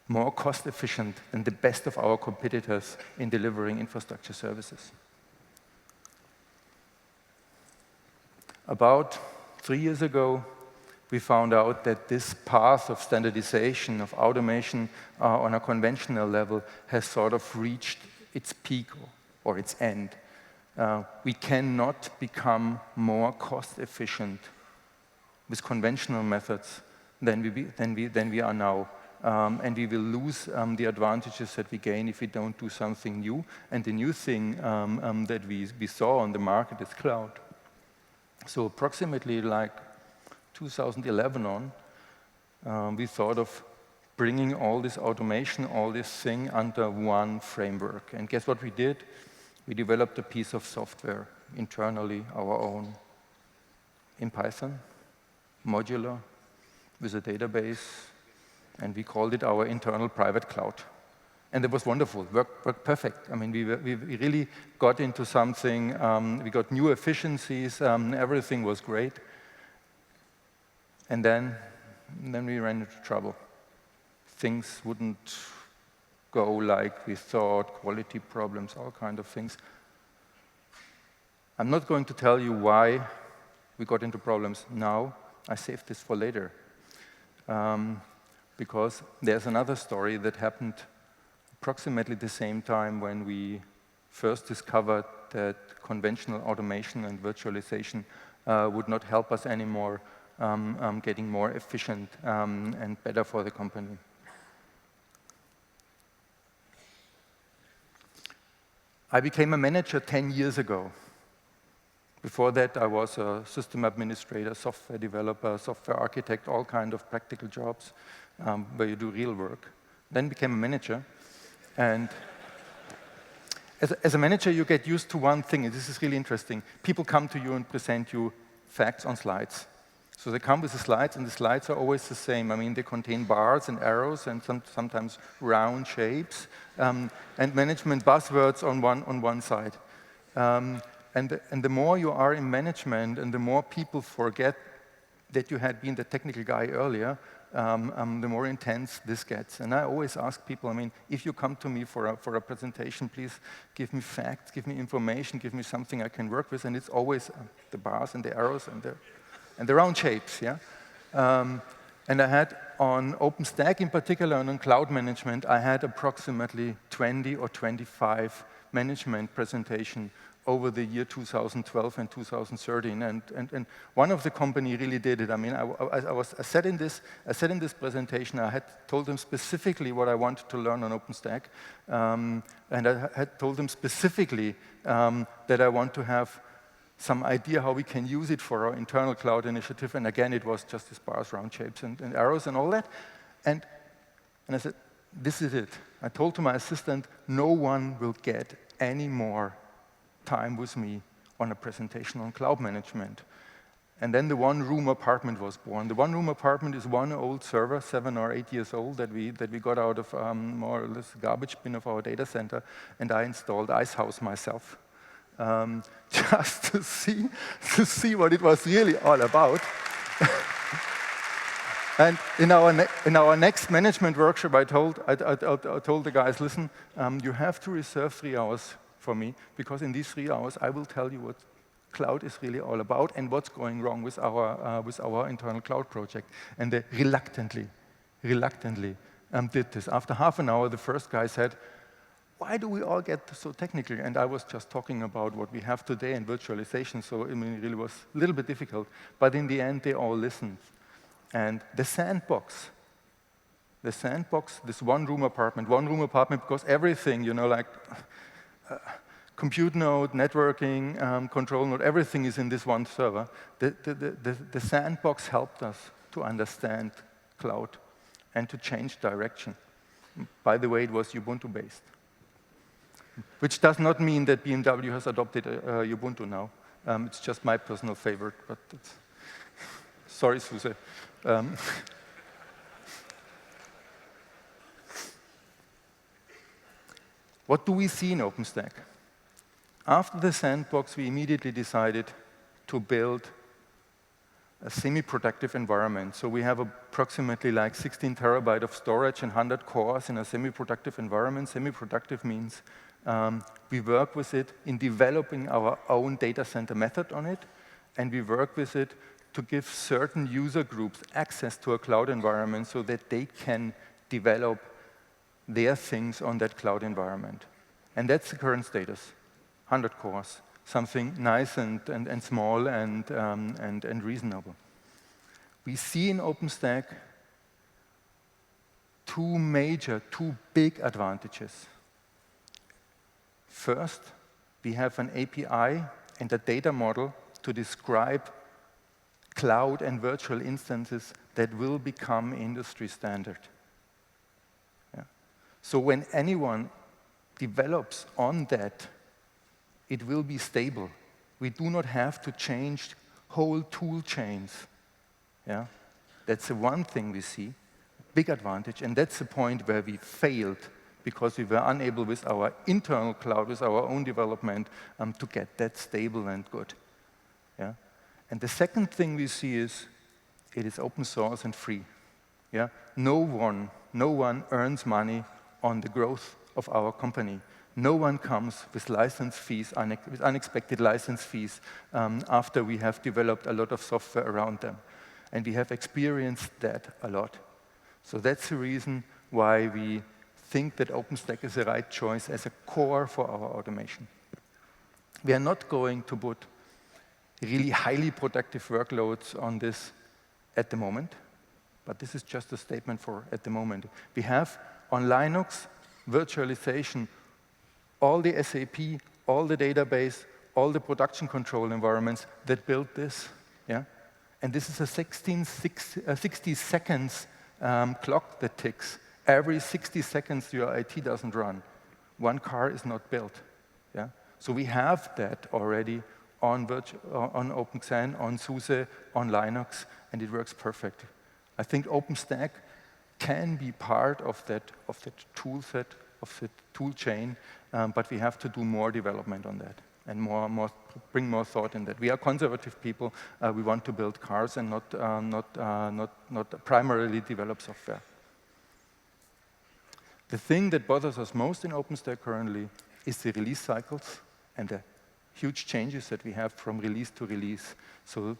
more cost efficient than the best of our competitors in delivering infrastructure services. About 3 years ago, we found out that this path of standardization, of automation on a conventional level has sort of reached its peak or its end. We cannot become more cost efficient with conventional methods than we are now. And we will lose the advantages that we gain if we don't do something new. And the new thing that we saw on the market is cloud. So approximately like 2011 on, we thought of bringing all this automation, all this thing under one framework. And guess what we did? We developed a piece of software internally, our own, in Python, modular, with a database, and we called it our internal private cloud. And it was wonderful, worked perfect. I mean, we really got into something, we got new efficiencies, everything was great. And then we ran into trouble. Things wouldn't go like we thought, quality problems, all kinds of things. I'm not going to tell you why we got into problems now. I saved this for later. Because there's another story that happened approximately the same time when we first discovered that conventional automation and virtualization would not help us anymore getting more efficient and better for the company. I became a manager 10 years ago. Before that, I was a system administrator, software developer, software architect, all kinds of practical jobs where you do real work. Then became a manager. And as a manager, you get used to one thing, and this is really interesting. People come to you and present you facts on slides. So they come with the slides, and the slides are always the same. I mean, they contain bars and arrows and sometimes round shapes and management buzzwords on one side. the more you are in management and the more people forget that you had been the technical guy earlier, the more intense this gets. And I always ask people, I mean, if you come to me for a presentation, please give me facts, give me information, give me something I can work with. And it's always the bars and the arrows and the round shapes, yeah? And I had on OpenStack in particular and on cloud management, I had approximately 20 or 25 management presentations over the year 2012 and 2013, and one of the company really did it. I mean, I said in this presentation, I had told them specifically what I wanted to learn on OpenStack, and I had told them specifically that I want to have some idea how we can use it for our internal cloud initiative. And again, it was just these bars, round shapes, and arrows and all that. And I said, this is it. I told to my assistant, no one will get any more time with me on a presentation on cloud management. And then the one-room apartment was born. The one-room apartment is one old server, 7 or 8 years old, that we got out of more or less garbage bin of our data center, and I installed Icehouse myself, just to see what it was really all about. And in our next management workshop, I told the guys, listen, you have to reserve 3 hours for me, because in these 3 hours, I will tell you what cloud is really all about and what's going wrong with our internal cloud project. And they reluctantly did this. After half an hour, the first guy said, why do we all get so technical? And I was just talking about what we have today in virtualization, so I mean, it really was a little bit difficult. But in the end, they all listened. And the sandbox, this one-room apartment, because everything, you know, like compute node, networking, control node, everything is in this one server. The sandbox helped us to understand cloud and to change direction. By the way, it was Ubuntu-based, which does not mean that BMW has adopted Ubuntu now. It's just my personal favorite, but it's sorry, Suse. What do we see in OpenStack? After the sandbox, we immediately decided to build a semi-productive environment. So we have approximately like 16 terabytes of storage and 100 cores in a semi-productive environment. Semi-productive means we work with it in developing our own data center method on it, and we work with it to give certain user groups access to a cloud environment so that they can develop their things on that cloud environment. And that's the current status, 100 cores, something nice and small and reasonable. We see in OpenStack two big advantages. First, we have an API and a data model to describe cloud and virtual instances that will become industry standard. Yeah. So when anyone develops on that, it will be stable. We do not have to change whole tool chains. Yeah. That's the one thing we see, big advantage, and that's the point where we failed because we were unable with our internal cloud, with our own development, to get that stable and good. Yeah. And the second thing we see is it is open source and free. Yeah? No one earns money on the growth of our company. No one comes with license fees, with unexpected license fees after we have developed a lot of software around them. And we have experienced that a lot. So that's the reason why we think that OpenStack is the right choice as a core for our automation. We are not going to put really highly productive workloads on this at the moment, but this is just a statement for at the moment. We have on Linux virtualization all the SAP, all the database, all the production control environments that built this. Yeah? And this is a 60 seconds clock that ticks. Every 60 seconds your IT doesn't run. One car is not built. Yeah? So we have that already on OpenXAN, on SUSE, on Linux, and it works perfect. I think OpenStack can be part of that tool set, of the tool chain, but we have to do more development on that. and bring more thought in that. We are conservative people. We want to build cars and not primarily develop software. The thing that bothers us most in OpenStack currently is the release cycles and the huge changes that we have from release to release. So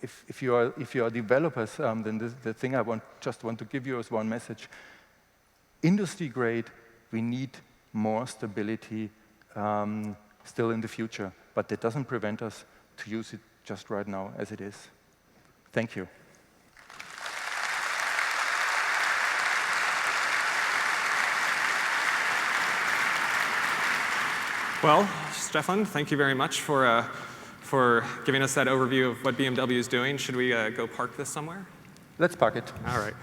if you are developers, then the thing I just want to give you is one message. Industry grade, we need more stability still in the future, but that doesn't prevent us to use it just right now as it is. Thank you. Well, Stefan, thank you very much for giving us that overview of what BMW is doing. Should we go park this somewhere? Let's park it. All right.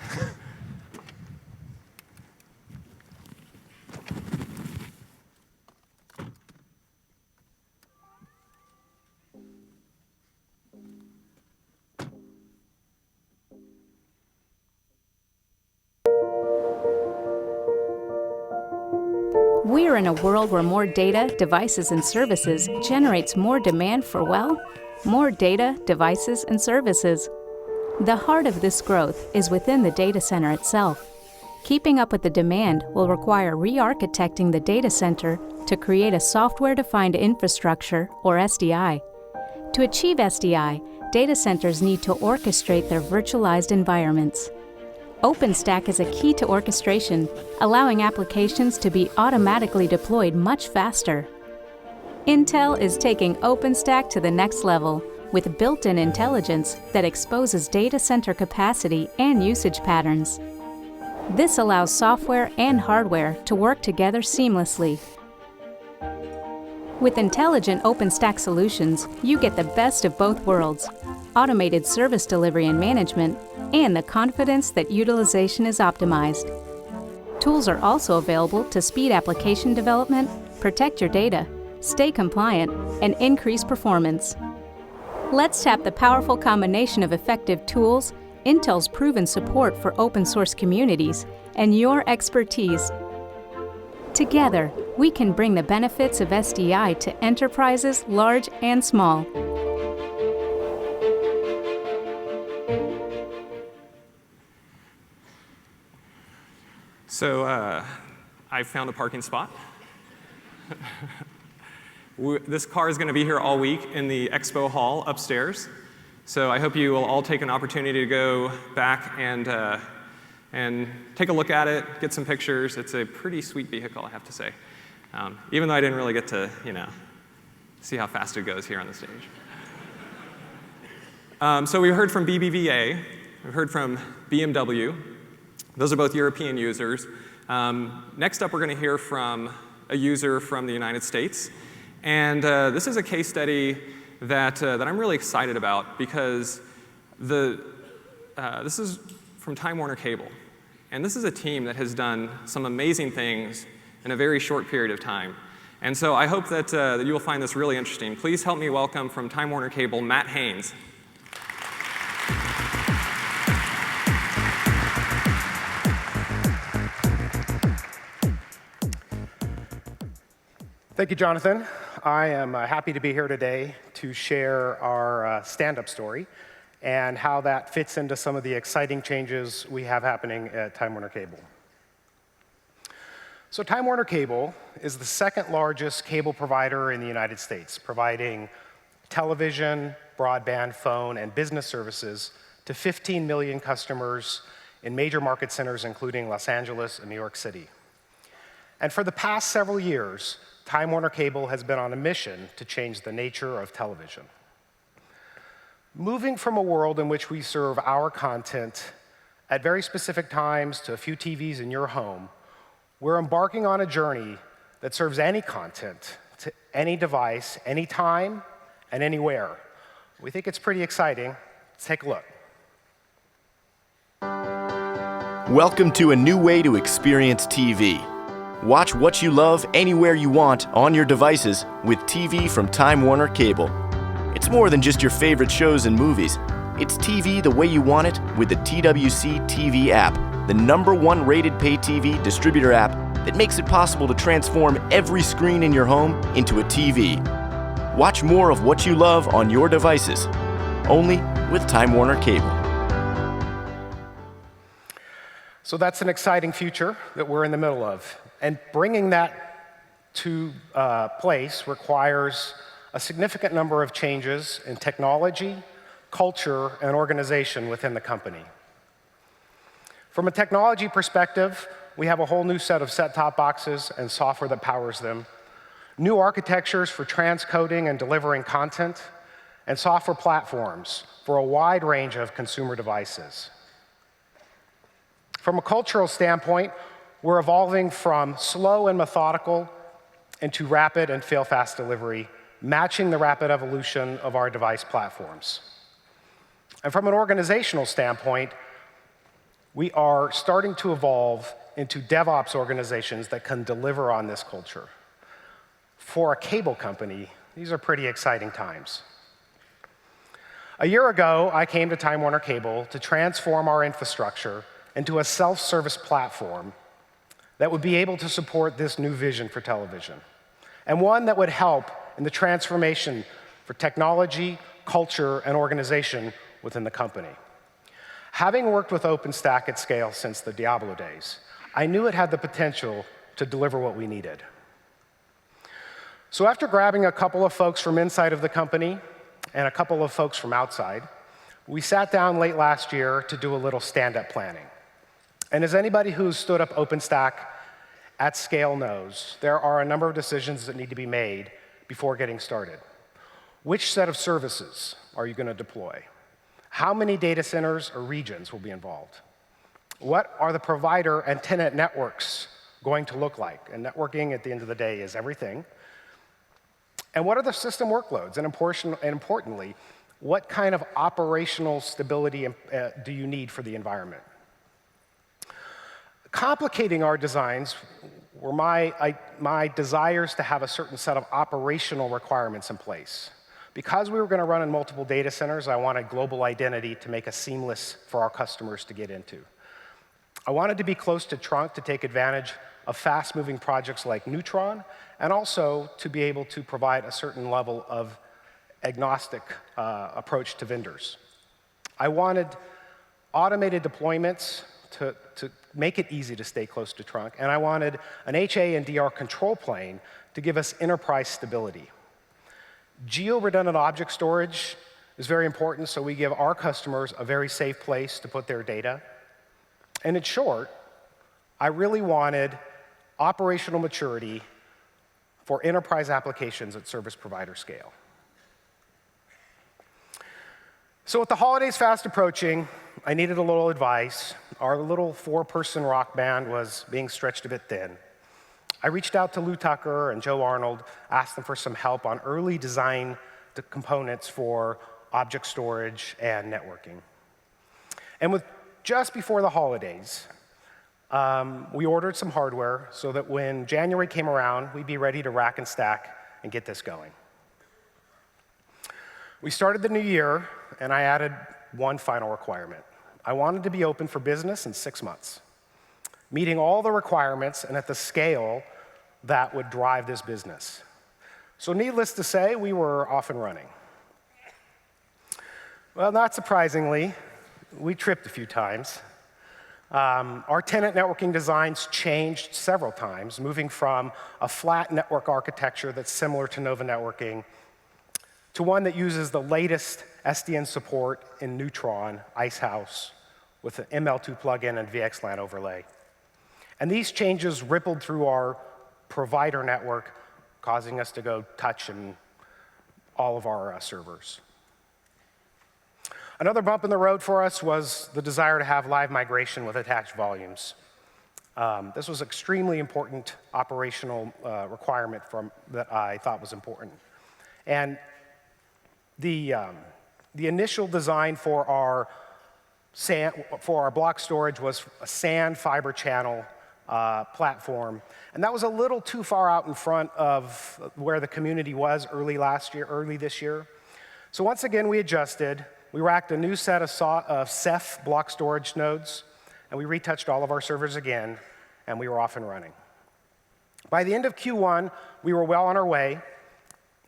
We are in a world where more data, devices, and services generates more demand for, well, more data, devices, and services. The heart of this growth is within the data center itself. Keeping up with the demand will require re-architecting the data center to create a software-defined infrastructure, or SDI. To achieve SDI, data centers need to orchestrate their virtualized environments. OpenStack is a key to orchestration, allowing applications to be automatically deployed much faster. Intel is taking OpenStack to the next level with built-in intelligence that exposes data center capacity and usage patterns. This allows software and hardware to work together seamlessly. With intelligent OpenStack solutions, you get the best of both worlds: automated service delivery and management, and the confidence that utilization is optimized. Tools are also available to speed application development, protect your data, stay compliant, and increase performance. Let's tap the powerful combination of effective tools, Intel's proven support for open source communities, and your expertise. Together, we can bring the benefits of SDI to enterprises large and small. So I found a parking spot. This car is going to be here all week in the expo hall upstairs. So I hope you will all take an opportunity to go back and take a look at it, get some pictures. It's a pretty sweet vehicle, I have to say. Even though I didn't really get to, see how fast it goes here on the stage. So we heard from BBVA. We've heard from BMW. Those are both European users. Next up, we're going to hear from a user from the United States. And this is a case study that I'm really excited about because this is from Time Warner Cable. And this is a team that has done some amazing things in a very short period of time. And so I hope that you will find this really interesting. Please help me welcome from Time Warner Cable, Matt Haynes. Thank you, Jonathan. I am happy to be here today to share our stand-up story and how that fits into some of the exciting changes we have happening at Time Warner Cable. So Time Warner Cable is the second largest cable provider in the United States, providing television, broadband, phone, and business services to 15 million customers in major market centers, including Los Angeles and New York City. And for the past several years, Time Warner Cable has been on a mission to change the nature of television. Moving from a world in which we serve our content at very specific times to a few TVs in your home, we're embarking on a journey that serves any content to any device, anytime, and anywhere. We think it's pretty exciting. Let's take a look. Welcome to a new way to experience TV. Watch what you love anywhere you want on your devices with TV from Time Warner Cable. It's more than just your favorite shows and movies. It's TV the way you want it with the TWC TV app, the #1 rated pay TV distributor app that makes it possible to transform every screen in your home into a TV. Watch more of what you love on your devices, only with Time Warner Cable. So that's an exciting future that we're in the middle of. And bringing that to place requires a significant number of changes in technology, culture, and organization within the company. From a technology perspective, we have a whole new set of set-top boxes and software that powers them, new architectures for transcoding and delivering content, and software platforms for a wide range of consumer devices. From a cultural standpoint, we're evolving from slow and methodical into rapid and fail-fast delivery, matching the rapid evolution of our device platforms. And from an organizational standpoint, we are starting to evolve into DevOps organizations that can deliver on this culture. For a cable company, these are pretty exciting times. A year ago, I came to Time Warner Cable to transform our infrastructure into a self-service platform that would be able to support this new vision for television, and one that would help in the transformation for technology, culture, and organization within the company. Having worked with OpenStack at scale since the Diablo days, I knew it had the potential to deliver what we needed. So after grabbing a couple of folks from inside of the company and a couple of folks from outside, we sat down late last year to do a little stand-up planning. And as anybody who's stood up OpenStack at scale knows, there are a number of decisions that need to be made before getting started. Which set of services are you going to deploy? How many data centers or regions will be involved? What are the provider and tenant networks going to look like? And networking, at the end of the day, is everything. And what are the system workloads? And importantly, what kind of operational stability do you need for the environment? Complicating our designs were my desires to have a certain set of operational requirements in place. Because we were going to run in multiple data centers, I wanted global identity to make it seamless for our customers to get into. I wanted to be close to trunk to take advantage of fast-moving projects like Neutron, and also to be able to provide a certain level of agnostic approach to vendors. I wanted automated deployments to make it easy to stay close to trunk, and I wanted an HA and DR control plane to give us enterprise stability. Geo-redundant object storage is very important, so we give our customers a very safe place to put their data. And in short, I really wanted operational maturity for enterprise applications at service provider scale. So with the holidays fast approaching, I needed a little advice. Our little 4-person rock band was being stretched a bit thin. I reached out to Lou Tucker and Joe Arnold, asked them for some help on early design components for object storage and networking. And with just before the holidays, we ordered some hardware so that when January came around, we'd be ready to rack and stack and get this going. We started the new year, and I added one final requirement. I wanted to be open for business in 6 months, meeting all the requirements and at the scale that would drive this business. So needless to say, we were off and running. Well, not surprisingly, we tripped a few times. Our tenant networking designs changed several times, moving from a flat network architecture that's similar to Nova Networking to one that uses the latest SDN support in Neutron, Icehouse, with an ML2 plugin and VXLAN overlay. And these changes rippled through our provider network, causing us to go touch in all of our servers. Another bump in the road for us was the desire to have live migration with attached volumes. This was an extremely important operational requirement that I thought was important. And the initial design for our block storage was a SAN fiber channel platform, and that was a little too far out in front of where the community was early this year. So once again, we adjusted. We racked a new set of Ceph block storage nodes, and we retouched all of our servers again, and we were off and running. By the end of Q1, we were well on our way,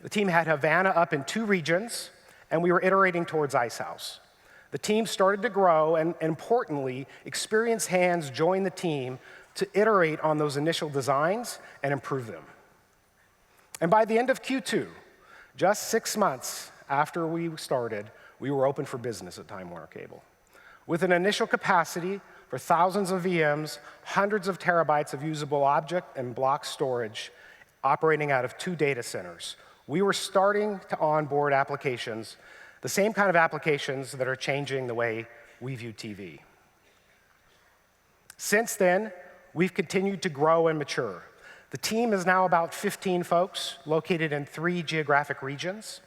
The team had Havana up in 2 regions, and we were iterating towards Icehouse. The team started to grow, and importantly, experienced hands joined the team to iterate on those initial designs and improve them. And by the end of Q2, just 6 months after we started, we were open for business at Time Warner Cable. With an initial capacity for thousands of VMs, hundreds of terabytes of usable object and block storage operating out of 2 data centers, we were starting to onboard applications, the same kind of applications that are changing the way we view TV. Since then, we've continued to grow and mature. The team is now about 15 folks located in 3 geographic regions.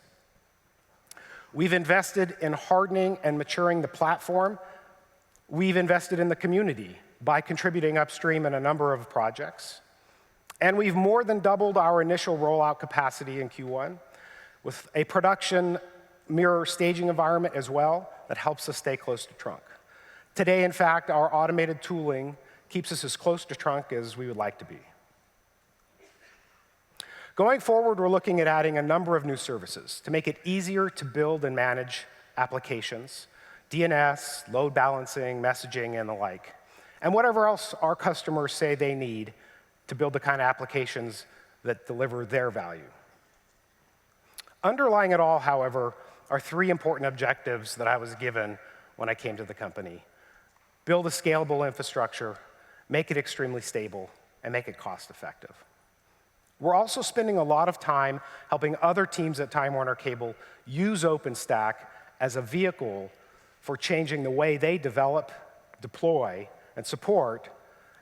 We've invested in hardening and maturing the platform. We've invested in the community by contributing upstream in a number of projects. And we've more than doubled our initial rollout capacity in Q1 with a production mirror staging environment as well that helps us stay close to trunk. Today, in fact, our automated tooling keeps us as close to trunk as we would like to be. Going forward, we're looking at adding a number of new services to make it easier to build and manage applications, DNS, load balancing, messaging, and the like, and whatever else our customers say they need to build the kind of applications that deliver their value. Underlying it all, however, are 3 important objectives that I was given when I came to the company. Build a scalable infrastructure, make it extremely stable, and make it cost-effective. We're also spending a lot of time helping other teams at Time Warner Cable use OpenStack as a vehicle for changing the way they develop, deploy, and support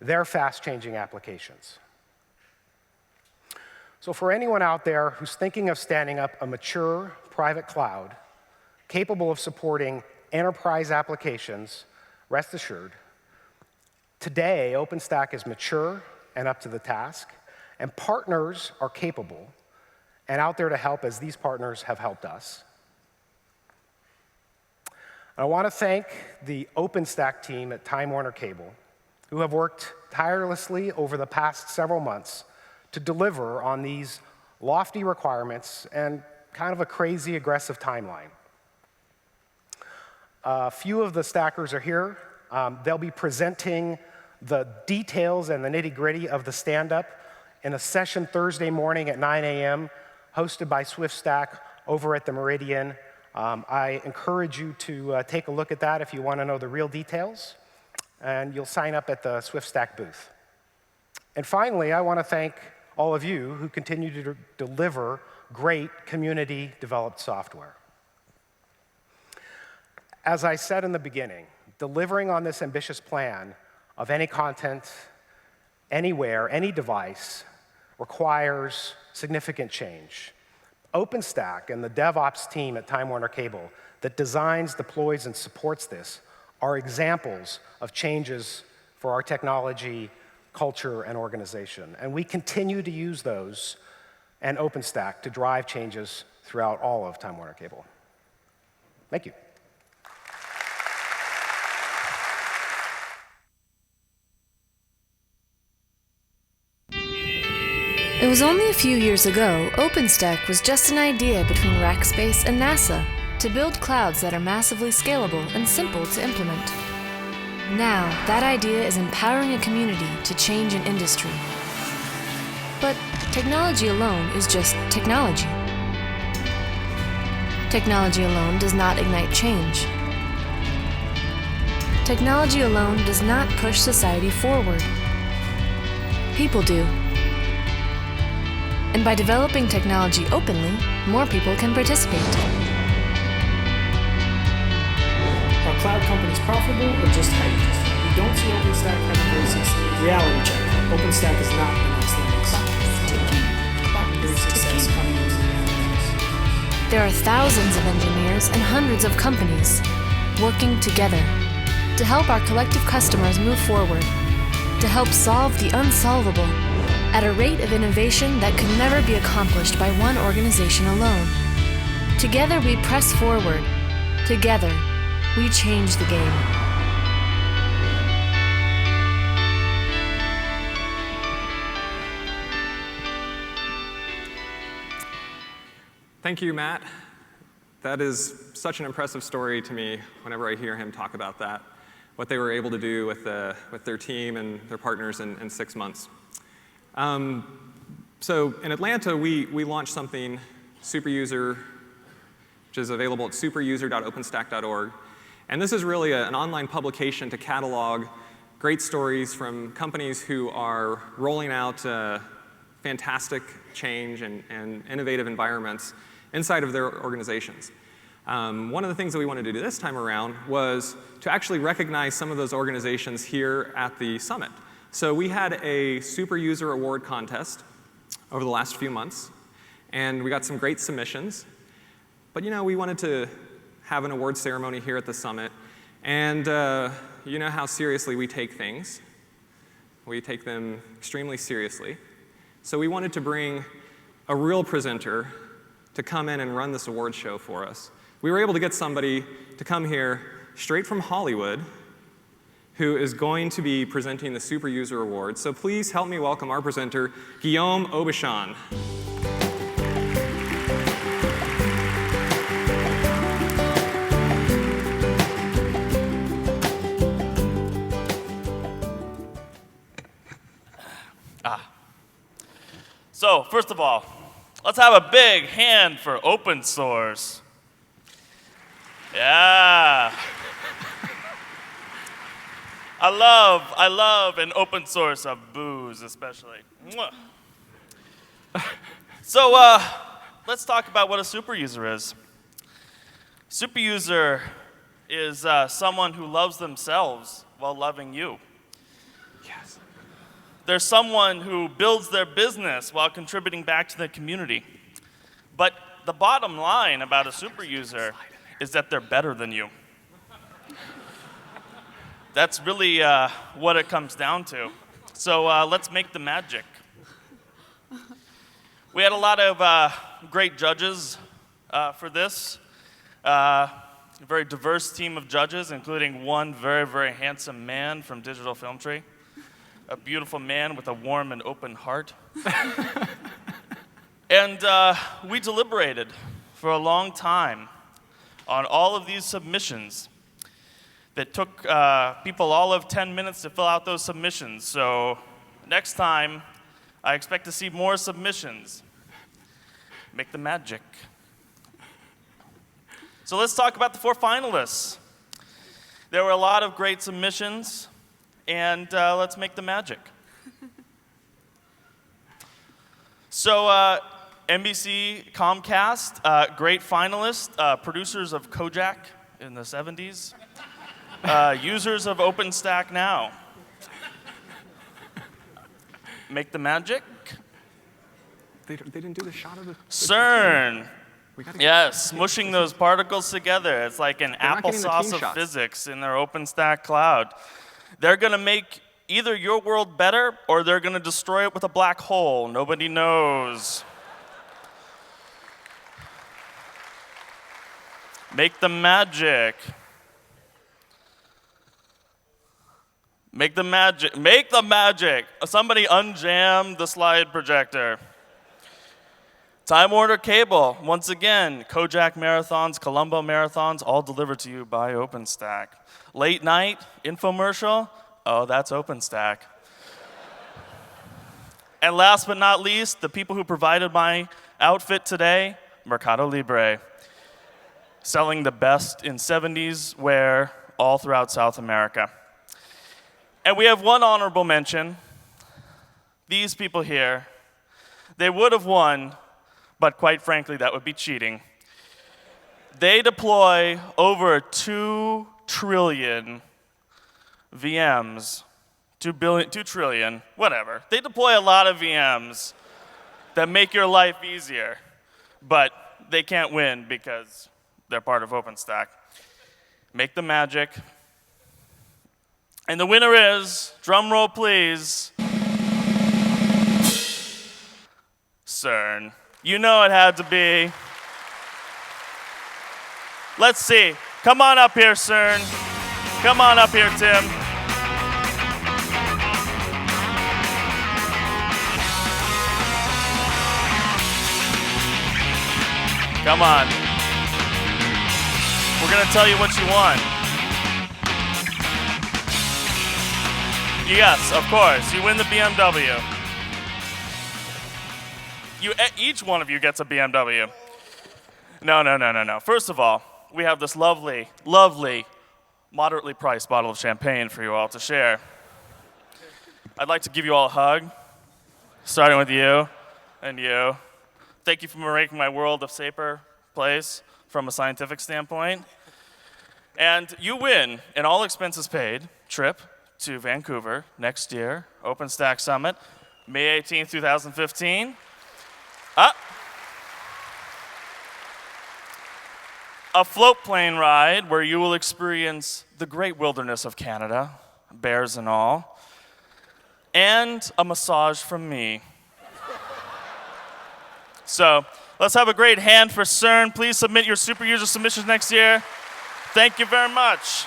their fast-changing applications. So for anyone out there who's thinking of standing up a mature private cloud capable of supporting enterprise applications, rest assured, today OpenStack is mature and up to the task, and partners are capable and out there to help as these partners have helped us. I want to thank the OpenStack team at Time Warner Cable, who have worked tirelessly over the past several months to deliver on these lofty requirements and kind of a crazy aggressive timeline. A few of the stackers are here. They'll be presenting the details and the nitty-gritty of the stand-up in a session Thursday morning at 9 a.m., hosted by SwiftStack over at the Meridian. I encourage you to take a look at that if you want to know the real details, and you'll sign up at the SwiftStack booth. And finally, I want to thank all of you who continue to deliver great community-developed software. As I said in the beginning, delivering on this ambitious plan of any content, anywhere, any device, requires significant change. OpenStack and the DevOps team at Time Warner Cable that designs, deploys, and supports this are examples of changes for our technology, culture, and organization. And we continue to use those and OpenStack to drive changes throughout all of Time Warner Cable. Thank you. It was only a few years ago, OpenStack was just an idea between Rackspace and NASA to build clouds that are massively scalable and simple to implement. Now, that idea is empowering a community to change an industry. But technology alone is just technology. Technology alone does not ignite change. Technology alone does not push society forward. People do. And by developing technology openly, more people can participate. Are cloud companies profitable or just hype? We don't see OpenStack having very successful reality check. OpenStack is not the next Linux. Great success coming into the enterprise. There are thousands of engineers and hundreds of companies working together to help our collective customers move forward, to help solve the unsolvable at a rate of innovation that could never be accomplished by one organization alone. Together we press forward. Together we change the game. Thank you, Matt. That is such an impressive story to me whenever I hear him talk about that, what they were able to do with their team and their partners in 6 months. So in Atlanta, we launched something, SuperUser, which is available at superuser.openstack.org. And this is really an online publication to catalog great stories from companies who are rolling out fantastic change and innovative environments inside of their organizations. One of the things that we wanted to do this time around was to actually recognize some of those organizations here at the summit. So we had a Super User Award contest over the last few months, and we got some great submissions. But we wanted to have an award ceremony here at the summit, and you know how seriously we take things. We take them extremely seriously. So we wanted to bring a real presenter to come in and run this award show for us. We were able to get somebody to come here straight from Hollywood who is going to be presenting the Super User Award. So please help me welcome our presenter, Guillaume Aubuchon. So, first of all, let's have a big hand for open source. Yeah. I love an open source of booze, especially. Mwah. So, let's talk about what a super user is. Super user is someone who loves themselves while loving you. Yes. There's someone who builds their business while contributing back to the community. But the bottom line about a super user is that they're better than you. That's really what it comes down to. So let's make the magic. We had a lot of great judges for this. A very diverse team of judges, including one very, very handsome man from Digital Film Tree. A beautiful man with a warm and open heart. And we deliberated for a long time on all of these submissions that took people all of 10 minutes to fill out those submissions. So next time, I expect to see more submissions. Make the magic. So let's talk about the 4 finalists. There were a lot of great submissions. And let's make the magic. So NBC, Comcast, great finalists, producers of Kojak in the 70s, users of OpenStack now. Make the magic. They didn't do the shot of the CERN. Yes, smushing those particles together. It's like an applesauce of physics in their OpenStack cloud. They're going to make either your world better or they're going to destroy it with a black hole. Nobody knows. Make the magic. Make the magic. Make the magic. Somebody unjam the slide projector. Time Warner Cable, once again, Kojak marathons, Colombo marathons, all delivered to you by OpenStack. Late night infomercial, oh, that's OpenStack. And last but not least, the people who provided my outfit today, Mercado Libre. Selling the best in 70s wear all throughout South America. And we have one honorable mention. These people here, they would have won, but quite frankly, that would be cheating. They deploy over 2 trillion VMs, 2 trillion, whatever. They deploy a lot of VMs that make your life easier, but they can't win because they're part of OpenStack. Make the magic. And the winner is, drum roll please, CERN. You know it had to be. Let's see. Come on up here, CERN. Come on up here, Tim. Come on. We're going to tell you what you won. Yes, of course. You win the BMW. Each one of you gets a BMW. No. First of all, we have this lovely, lovely, moderately priced bottle of champagne for you all to share. I'd like to give you all a hug, starting with you and you. Thank you for making my world a safer place from a scientific standpoint. And you win an all expenses paid trip to Vancouver next year, OpenStack Summit, May 18th, 2015. A float plane ride where you will experience the great wilderness of Canada, bears and all, and a massage from me. So let's have a great hand for CERN. Please submit your super user submissions next year. Thank you very much.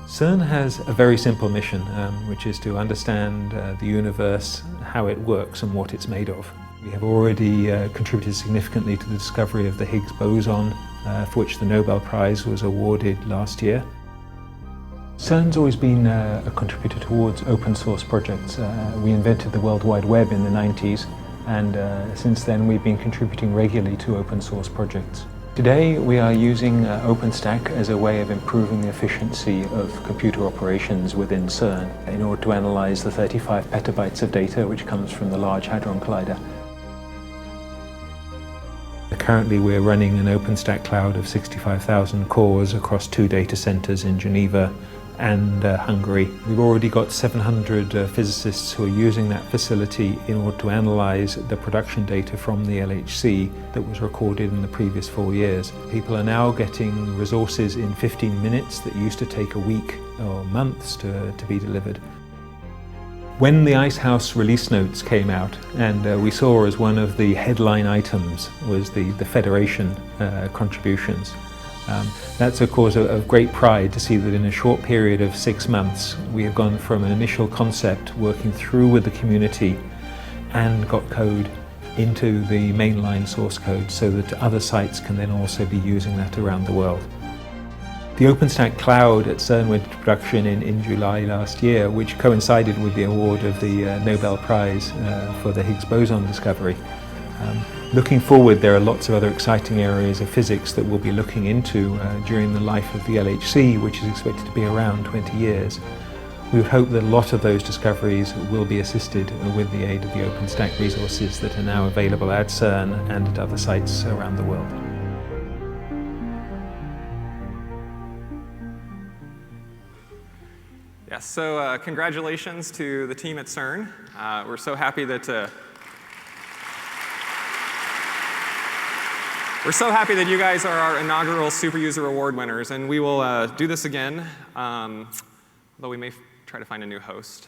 CERN has a very simple mission, which is to understand the universe, how it works and what it's made of. We have already contributed significantly to the discovery of the Higgs boson, for which the Nobel Prize was awarded last year. CERN's always been a contributor towards open source projects. We invented the World Wide Web in the 90s, and since then we've been contributing regularly to open source projects. Today we are using OpenStack as a way of improving the efficiency of computer operations within CERN in order to analyze the 35 petabytes of data which comes from the Large Hadron Collider. Currently we're running an OpenStack cloud of 65,000 cores across 2 data centers in Geneva and Hungary. We've already got 700 physicists who are using that facility in order to analyze the production data from the LHC that was recorded in the previous 4 years. People are now getting resources in 15 minutes that used to take a week or months to be delivered. When the Icehouse release notes came out, and we saw as one of the headline items was the Federation contributions. That's a cause of great pride to see that in a short period of 6 months we have gone from an initial concept working through with the community and got code into the mainline source code so that other sites can then also be using that around the world. The OpenStack cloud at CERN went into production in July last year, which coincided with the award of the Nobel Prize for the Higgs boson discovery. Looking forward, there are lots of other exciting areas of physics that we'll be looking into during the life of the LHC, which is expected to be around 20 years. We would hope that a lot of those discoveries will be assisted with the aid of the OpenStack resources that are now available at CERN and at other sites around the world. Yes, so congratulations to the team at CERN. We're so happy that you guys are our inaugural Super User Award winners, and we will do this again, although we may try to find a new host.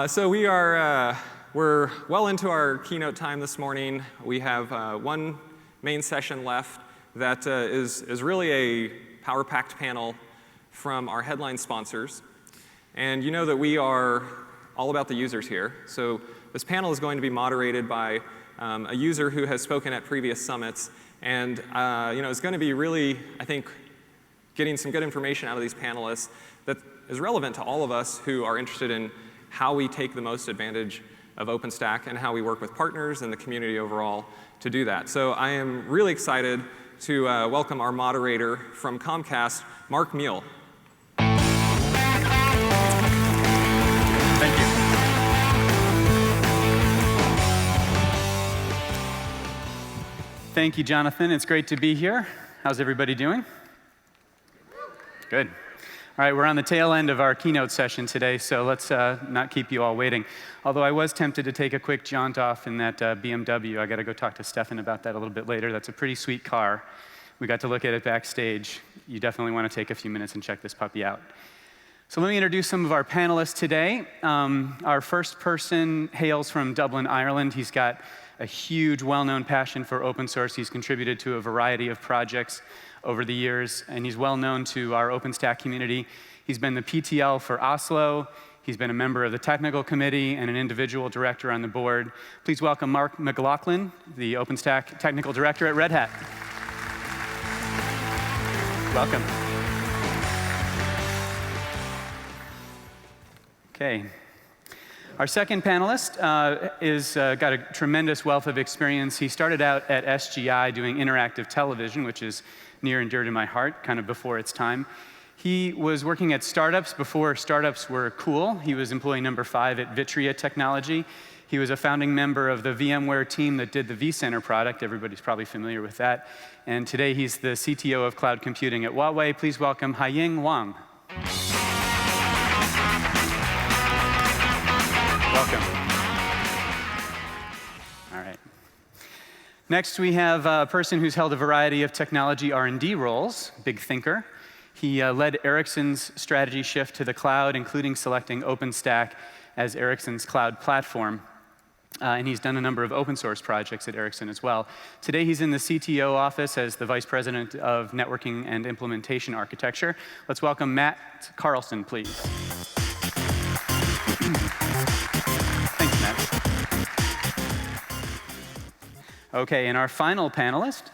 So we're well into our keynote time this morning. We have one main session left that is really a power-packed panel from our headline sponsors. And you know that we are all about the users here. So this panel is going to be moderated by a user who has spoken at previous summits, and is going to be really, I think, getting some good information out of these panelists that is relevant to all of us who are interested in how we take the most advantage of OpenStack and how we work with partners and the community overall to do that. So I am really excited to welcome our moderator from Comcast, Mark Meal. Thank you. Thank you, Jonathan. It's great to be here. How's everybody doing? Good. All right, we're on the tail end of our keynote session today, so let's not keep you all waiting. Although I was tempted to take a quick jaunt off in that BMW. I got to go talk to Stefan about that a little bit later. That's a pretty sweet car. We got to look at it backstage. You definitely want to take a few minutes and check this puppy out. So let me introduce some of our panelists today. Our first person hails from Dublin, Ireland. He's got a huge, well-known passion for open source. He's contributed to a variety of projects over the years, and he's well known to our OpenStack community. He's been the PTL for Oslo. He's been a member of the technical committee and an individual director on the board. Please welcome Mark McLaughlin, the OpenStack technical director at Red Hat. Welcome. Okay. Our second panelist is got a tremendous wealth of experience. He started out at SGI doing interactive television, which is near and dear to my heart, kind of before its time. He was working at startups before startups were cool. He was employee number 5 at Vitria Technology. He was a founding member of the VMware team that did the vCenter product. Everybody's probably familiar with that. And today he's the CTO of cloud computing at Huawei. Please welcome Haiying Wang. Welcome. All right. Next, we have a person who's held a variety of technology R&D roles, big thinker. He led Ericsson's strategy shift to the cloud, including selecting OpenStack as Ericsson's cloud platform. And he's done a number of open source projects at Ericsson as well. Today, he's in the CTO office as the Vice President of Networking and Implementation Architecture. Let's welcome Matt Carlson, please. Thanks, Matt. OK, and our final panelist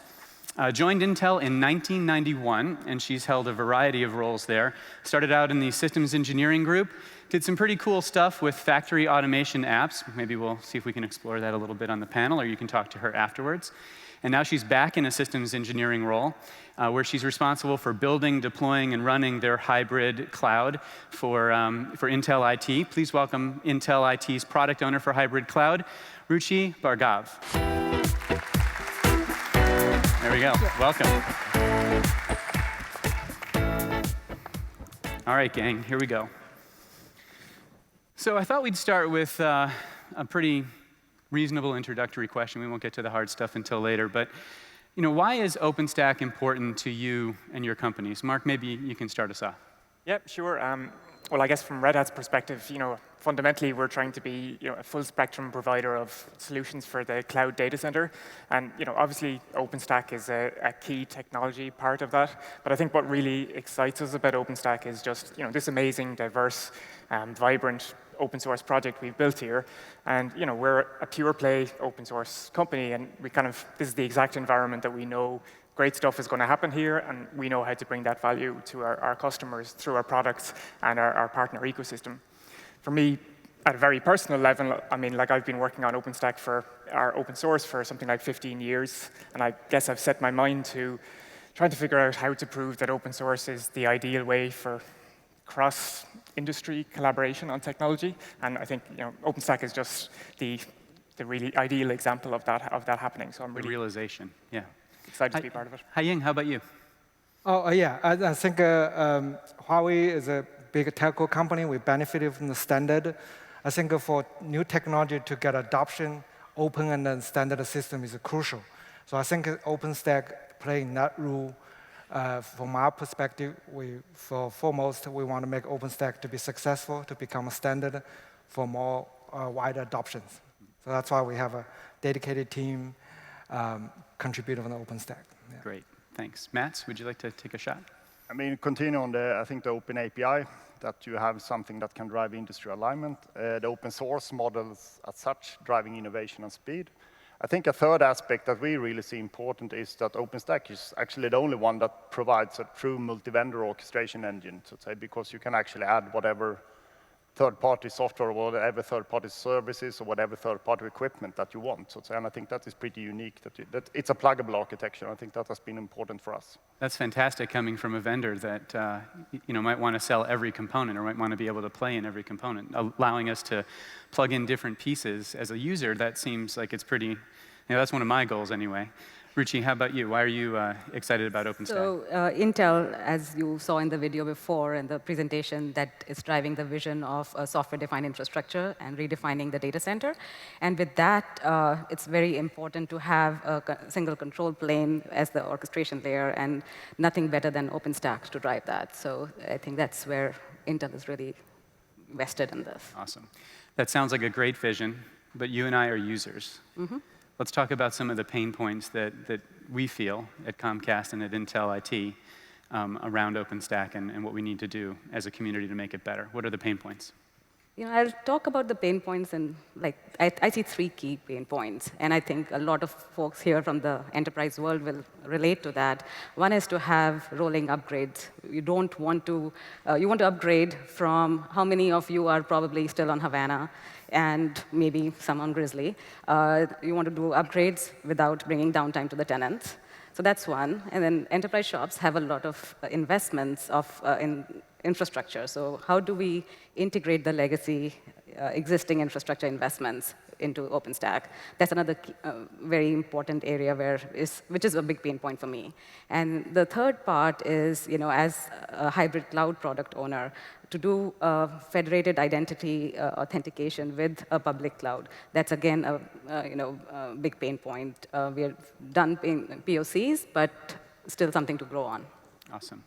joined Intel in 1991, and she's held a variety of roles there. Started out in the systems engineering group, did some pretty cool stuff with factory automation apps. Maybe we'll see if we can explore that a little bit on the panel, or you can talk to her afterwards. And now she's back in a systems engineering role, where she's responsible for building, deploying, and running their hybrid cloud for Intel IT. Please welcome Intel IT's product owner for hybrid cloud, Ruchi Bhargav. There we go. Welcome. All right, gang, here we go. So I thought we'd start with a pretty reasonable introductory question. We won't get to the hard stuff until later. But why is OpenStack important to you and your companies? Mark, maybe you can start us off. Yep, sure. Well, I guess from Red Hat's perspective, fundamentally we're trying to be a full spectrum provider of solutions for the cloud data center. And obviously OpenStack is a key technology part of that. But I think what really excites us about OpenStack is just this amazing, diverse, vibrant open source project we've built here. And we're a pure play open source company, and this is the exact environment that we know great stuff is going to happen here, and we know how to bring that value to our customers through our products and our partner ecosystem. For me, at a very personal level, I've been working on OpenStack for our open source for something like 15 years, and I guess I've set my mind to trying to figure out how to prove that open source is the ideal way for cross-industry collaboration on technology. And I think OpenStack is just the really ideal example of that happening. So I'm really realization, yeah. Excited to be part of it. Haiying, how about you? Oh, yeah. I think Huawei is a big telco company. We benefited from the standard. I think for new technology to get adoption, open and then standard system is crucial. So I think OpenStack playing that role. From our perspective, foremost, we want to make OpenStack to be successful, to become a standard for more wider adoptions. So that's why we have a dedicated team contributing on the OpenStack. Yeah. Great, thanks. Mats, would you like to take a shot? Continue on I think the Open API, that you have something that can drive industry alignment. The open source models as such, driving innovation and speed. I think a third aspect that we really see important is that OpenStack is actually the only one that provides a true multi-vendor orchestration engine, so to say, because you can actually add whatever third-party software, or whatever third-party services, or whatever third-party equipment that you want. So to say, and I think that is pretty unique, that it's a pluggable architecture. I think that has been important for us. That's fantastic coming from a vendor that might want to sell every component, or might want to be able to play in every component, allowing us to plug in different pieces. As a user, that seems like it's pretty, that's one of my goals anyway. Ruchi, how about you? Why are you excited about OpenStack? So Intel, as you saw in the video before and the presentation, that is driving the vision of a software-defined infrastructure and redefining the data center. And with that, it's very important to have a single control plane as the orchestration layer, and nothing better than OpenStack to drive that. So I think that's where Intel is really vested in this. Awesome. That sounds like a great vision, but you and I are users. Mm-hmm. let's talk about some of the pain points that we feel at Comcast and at Intel IT around OpenStack and what we need to do as a community to make it better. What are the pain points? I'll talk about the pain points, and I see 3 key pain points, and I think a lot of folks here from the enterprise world will relate to that. One is to have rolling upgrades. You want to upgrade from, how many of you are probably still on Havana, and maybe some on Grizzly. You want to do upgrades without bringing downtime to the tenants. So that's one. And then enterprise shops have a lot of investments in infrastructure. So how do we integrate the legacy existing infrastructure investments into OpenStack? That's another very important area which is a big pain point for me. And the third part is, as a hybrid cloud product owner, to do federated identity authentication with a public cloud. That's again a big pain point. We've done POCs, but still something to grow on. Awesome.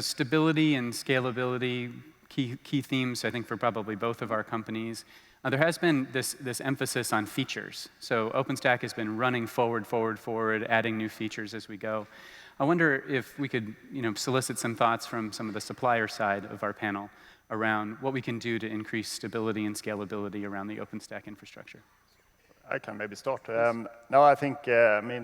Stability and scalability, key themes, I think, for probably both of our companies. There has been this emphasis on features. So OpenStack has been running forward, adding new features as we go. I wonder if we could solicit some thoughts from some of the supplier side of our panel around what we can do to increase stability and scalability around the OpenStack infrastructure. I can maybe start. No, I think,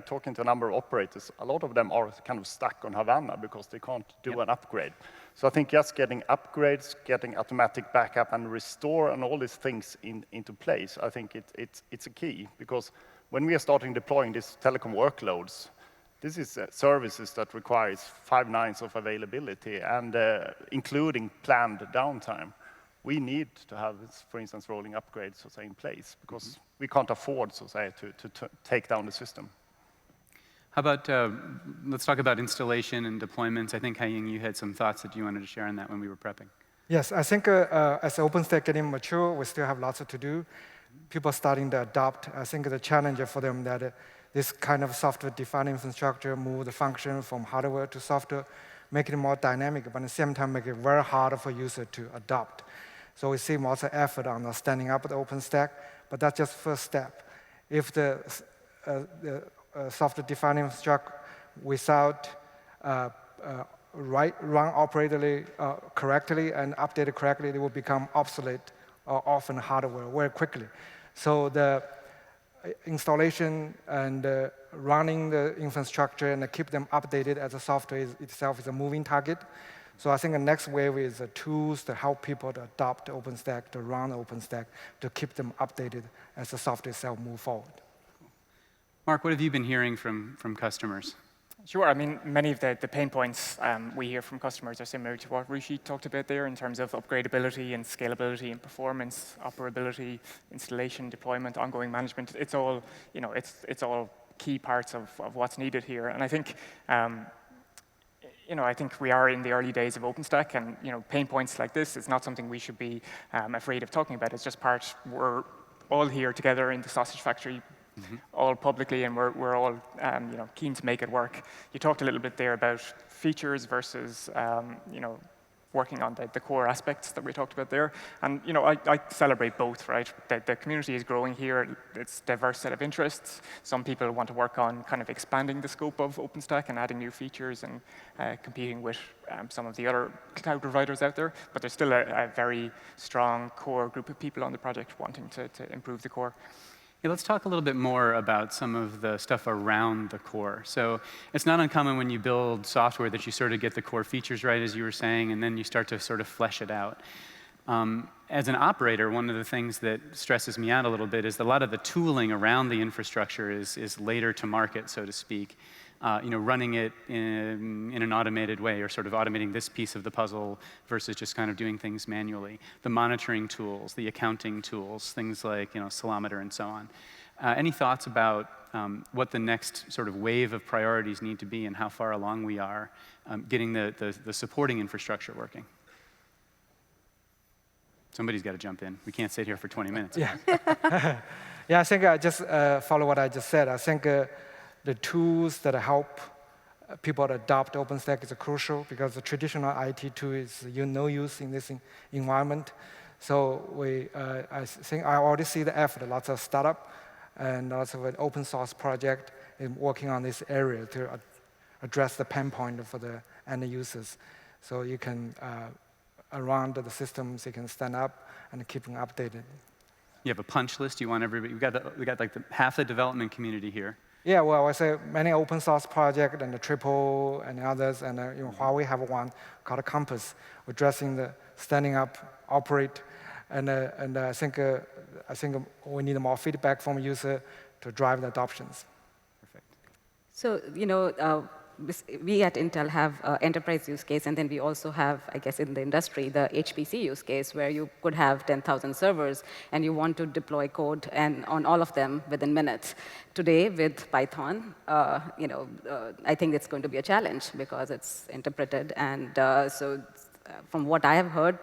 talking to a number of operators, a lot of them are kind of stuck on Havana because they can't do an upgrade. So I think just getting upgrades, getting automatic backup and restore and all these things into place, I think it's a key. Because when we are starting deploying these telecom workloads, this is services that requires 5 nines of availability and including planned downtime. We need to have, for instance, rolling upgrades in place because we can't afford, to take down the system. How about, let's talk about installation and deployments. I think, Haiying, you had some thoughts that you wanted to share on that when we were prepping. Yes, I think as OpenStack getting mature, we still have lots to do. People starting to adopt. I think the challenge for them that this kind of software-defined infrastructure move the function from hardware to software, make it more dynamic, but at the same time make it very hard for users to adopt. So we see lots of effort on standing up the OpenStack, but that's just first step. If the software-defined infrastructure without run operatively correctly and updated correctly, it will become obsolete or often hardware very quickly. So the installation and running the infrastructure and keep them updated as a software itself is a moving target. So I think the next wave is the tools to help people to adopt OpenStack, to run OpenStack, to keep them updated as the software itself move forward. Mark, what have you been hearing from customers? Sure. Many of the pain points we hear from customers are similar to what Rishi talked about there in terms of upgradability and scalability and performance, operability, installation, deployment, ongoing management. It's all, it's all key parts of what's needed here. And I think, I think we are in the early days of OpenStack, and pain points like this is not something we should be afraid of talking about. It's just part. We're all here together in the sausage factory. All publicly, and we're all keen to make it work. You talked a little bit there about features versus working on the core aspects that we talked about there. And I celebrate both, right? The community is growing here. It's a diverse set of interests. Some people want to work on kind of expanding the scope of OpenStack and adding new features and competing with some of the other cloud providers out there. But there's still a very strong core group of people on the project wanting to improve the core. Yeah, let's talk a little bit more about some of the stuff around the core. So it's not uncommon when you build software that you sort of get the core features right, as you were saying, and then you start to sort of flesh it out. As an operator, one of the things that stresses me out a little bit is a lot of the tooling around the infrastructure is later to market, so to speak. Running it in an automated way, or sort of automating this piece of the puzzle versus just kind of doing things manually. The monitoring tools, the accounting tools, things like Salometer and so on. Any thoughts about what the next sort of wave of priorities need to be and how far along we are getting the supporting infrastructure working? Somebody's got to jump in. We can't sit here for 20 minutes. Yeah, I think I just follow what I just said. I think the tools that help people to adopt OpenStack is crucial because the traditional IT tool is no use in this environment. So I think I already see the effort, lots of startup and also an open source project in working on this area to address the pain point for the end users. So you can, around the systems, you can stand up and keep them updated. You have a punch list. You want everybody. We got like half the development community here. Yeah, well, I say many open source projects and the Triple and others, and Huawei have one called Compass, addressing the standing up, operate, and I think we need more feedback from user to drive the adoptions. Perfect. So we at Intel have enterprise use case, and then we also have, I guess, in the industry, the HPC use case, where you could have 10,000 servers, and you want to deploy code and on all of them within minutes. Today, with Python, I think it's going to be a challenge because it's interpreted, and from what I have heard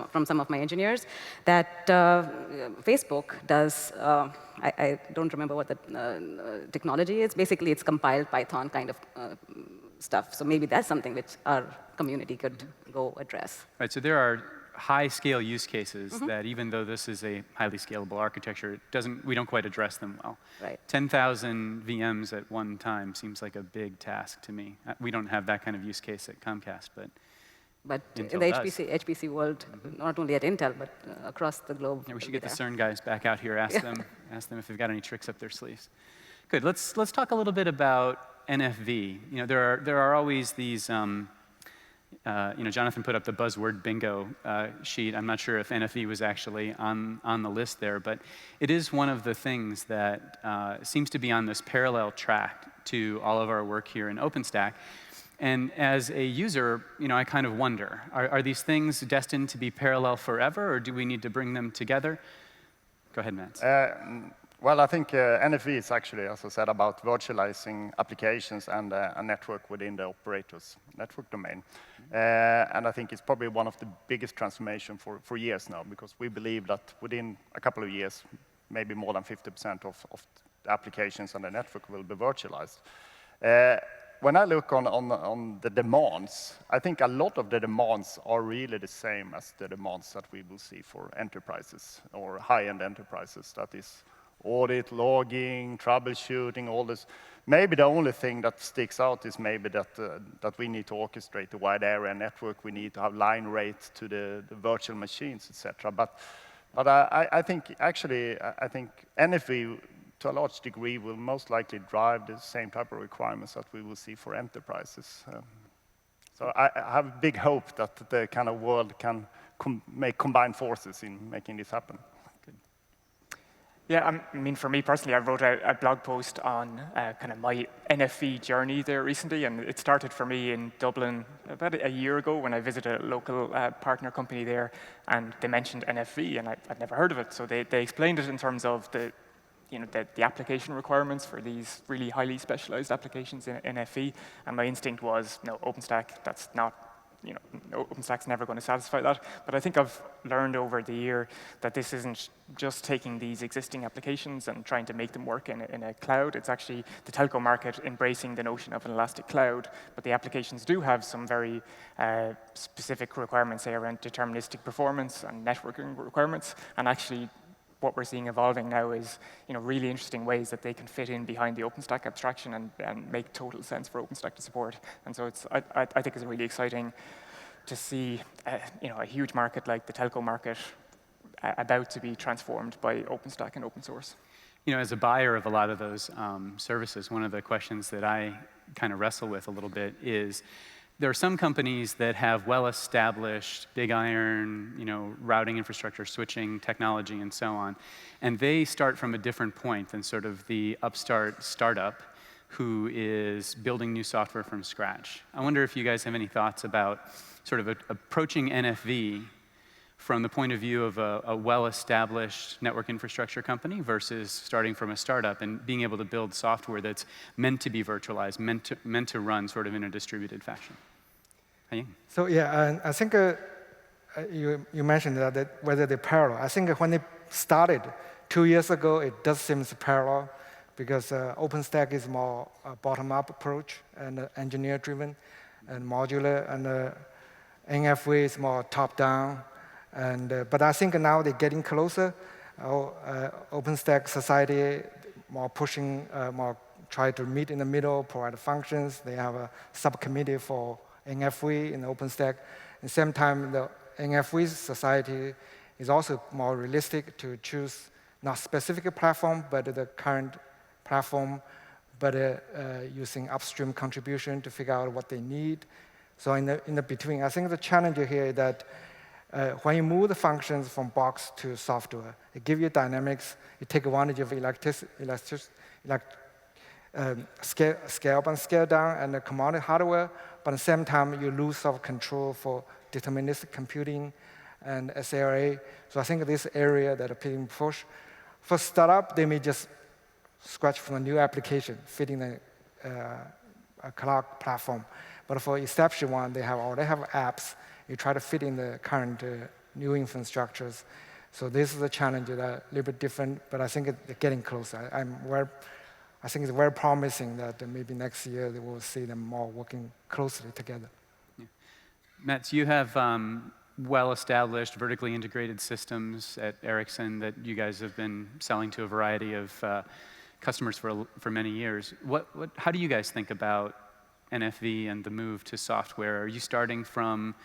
from some of my engineers, that Facebook does, I don't remember what the technology is. Basically, it's compiled Python kind of stuff. So maybe that's something which our community could go address. Right, so there are high-scale use cases that even though this is a highly scalable architecture, we don't quite address them well. Right. 10,000 VMs at one time seems like a big task to me. We don't have that kind of use case at Comcast, but in the HPC world, not only at Intel, but across the globe. Yeah, we should get the CERN guys back out here, ask them if they've got any tricks up their sleeves. Good, let's talk a little bit about NFV. There are always these, Jonathan put up the buzzword bingo sheet. I'm not sure if NFV was actually on the list there, but it is one of the things that seems to be on this parallel track to all of our work here in OpenStack. And as a user, I kind of wonder, are these things destined to be parallel forever, or do we need to bring them together? Go ahead, Matt. Well, I think NFV is actually, as I said, about virtualizing applications and a network within the operator's network domain. And I think it's probably one of the biggest transformations for years now, because we believe that within a couple of years, maybe more than 50% of the applications on the network will be virtualized. When I look on the demands, I think a lot of the demands are really the same as the demands that we will see for enterprises or high-end enterprises. That is audit, logging, troubleshooting, all this. Maybe the only thing that sticks out is maybe that we need to orchestrate the wide area network. We need to have line rates to the virtual machines, etc. But I think NFV, to a large degree, will most likely drive the same type of requirements that we will see for enterprises. So I have big hope that the kind of world can make combined forces in making this happen. Good. Yeah, I mean, for me personally, I wrote a blog post on kind of my NFV journey there recently, and it started for me in Dublin about a year ago when I visited a local partner company there, and they mentioned NFV, and I'd never heard of it. So they explained it in terms of the application requirements for these really highly specialized applications in NFV, and my instinct was, no, OpenStack, that's not, OpenStack's never going to satisfy that. But I think I've learned over the year that this isn't just taking these existing applications and trying to make them work in a cloud. It's actually the telco market embracing the notion of an elastic cloud, but the applications do have some very specific requirements, say, around deterministic performance and networking requirements, and actually what we're seeing evolving now is really interesting ways that they can fit in behind the OpenStack abstraction and make total sense for OpenStack to support. And so I think it's really exciting to see a huge market like the telco market about to be transformed by OpenStack and open source. As a buyer of a lot of those services, one of the questions that I kind of wrestle with a little bit is, there are some companies that have well-established big iron, routing infrastructure, switching technology, and so on. And they start from a different point than sort of the upstart startup who is building new software from scratch. I wonder if you guys have any thoughts about sort of approaching NFV from the point of view of a well-established network infrastructure company versus starting from a startup and being able to build software that's meant to be virtualized, meant to run sort of in a distributed fashion. So yeah, I think you mentioned that whether they're parallel. I think when they started 2 years ago, it does seem parallel because OpenStack is more a bottom-up approach and engineer-driven and modular, and NFV is more top-down. But I think now they're getting closer. OpenStack Society more pushing, more try to meet in the middle, provide functions. They have a subcommittee for NFV in OpenStack. At the same time, the NFV society is also more realistic to choose not specific platform, but the current platform, but using upstream contribution to figure out what they need. So in the between, I think the challenge here is that when you move the functions from box to software, it gives you dynamics. You take advantage of scale up and scale down and the commodity hardware, but at the same time, you lose some control for deterministic computing and SLA. So I think this area that are being pushed. For startup, they may just scratch from a new application, fitting the a cloud platform. But for established one, they already have apps. You try to fit in the current new infrastructures. So this is a challenge that are a little bit different, but I think it's getting closer. I think it's very promising that maybe next year they will see them more working closely together. Yeah. Mats, you have well-established vertically integrated systems at Ericsson that you guys have been selling to a variety of customers for many years. How do you guys think about NFV and the move to software? Are you starting from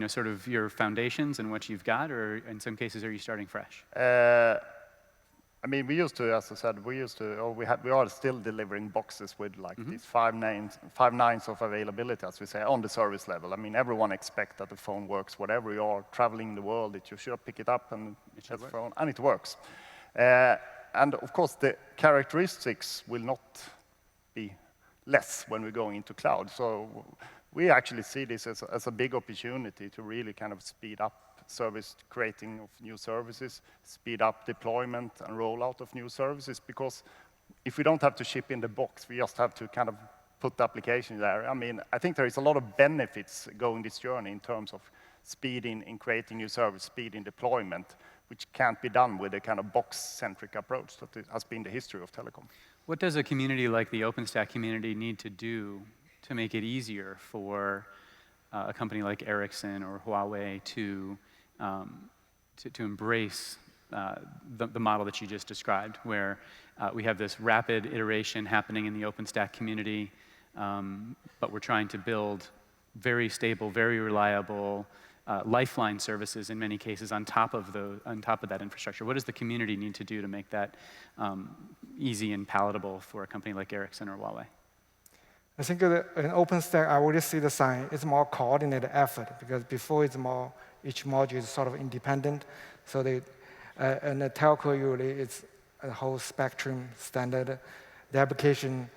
sort of your foundations and what you've got, or in some cases, are you starting fresh? I mean, we used to, as I said, we are still delivering boxes with like these 5 nines of availability, as we say, on the service level. I mean, everyone expects that the phone works, whatever you are traveling the world, that you should pick it up and get the phone, and it works. And of course, the characteristics will not be less when we're going into cloud. So we actually see this as a big opportunity to really kind of speed up service creating of new services, speed up deployment and rollout of new services, because if we don't have to ship in the box, we just have to kind of put the application there. I mean, I think there is a lot of benefits going this journey in terms of speed in creating new service, speed in deployment, which can't be done with a kind of box-centric approach that has been the history of telecom. What does a community like the OpenStack community need to do to make it easier for a company like Ericsson or Huawei to embrace the model that you just described, where we have this rapid iteration happening in the OpenStack community, but we're trying to build very stable, very reliable lifeline services in many cases on top of that infrastructure. What does the community need to do to make that easy and palatable for a company like Ericsson or Huawei? I think in OpenStack, I already see the sign. It's more coordinated effort, because before it's more, each module is sort of independent. So and the telco usually it's a whole spectrum standard. The application,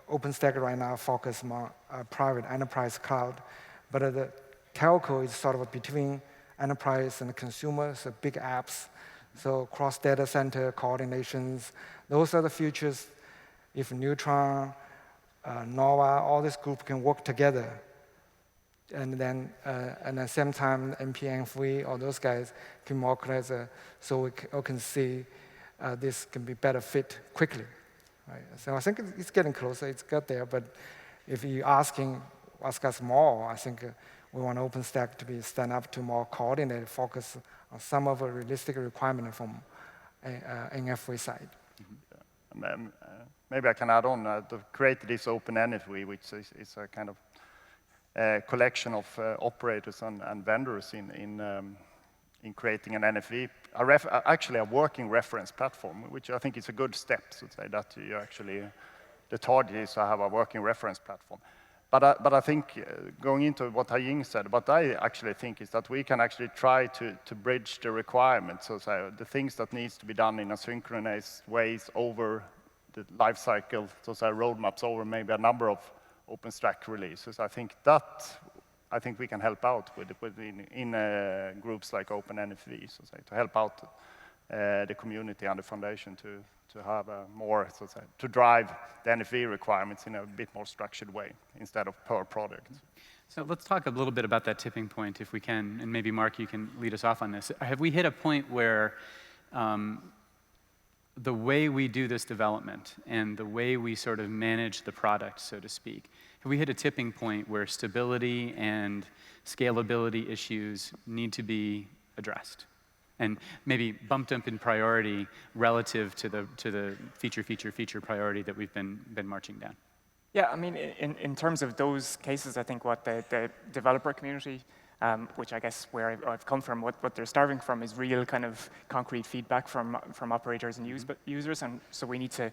OpenStack right now focus more private enterprise cloud, but the telco is sort of between enterprise and consumer, so big apps, so cross data center coordinations. Those are the futures. If Neutron, Nova, all this group can work together, and then at the same time, NPNFV, all those guys can work together, so we can see this can be better fit quickly. Right? So I think it's getting closer. It's got there, but if you ask us more, I think we want OpenStack to be stand up to more coordinated focus on some of the realistic requirement from NFV side. Mm-hmm. Maybe I can add on to create this OpenNFV, which is a kind of collection of operators and vendors in creating an NFV, actually a working reference platform, which I think is a good step, so to say, that you actually, the target is to have a working reference platform. But I think going into what Haiying said, what I actually think is that we can actually try to bridge the requirements, so to say, the things that needs to be done in a synchronized ways over the life cycle, so to say, roadmaps over maybe a number of OpenStack releases. I think we can help out in groups like OpenNFV, so to say, to help out the community and the foundation to have a more, so to say, to drive the NFV requirements in a bit more structured way instead of per product. So let's talk a little bit about that tipping point, if we can, and maybe Mark, you can lead us off on this. Have we hit a point where the way we do this development and the way we sort of manage the product, so to speak, have we hit a tipping point where stability and scalability issues need to be addressed? and maybe bumped up in priority relative to the feature priority that we've been marching down? Yeah, I mean, in terms of those cases, I think what the developer community, which I guess where I've come from, what they're starving from is real kind of concrete feedback from operators and users, and so we need to,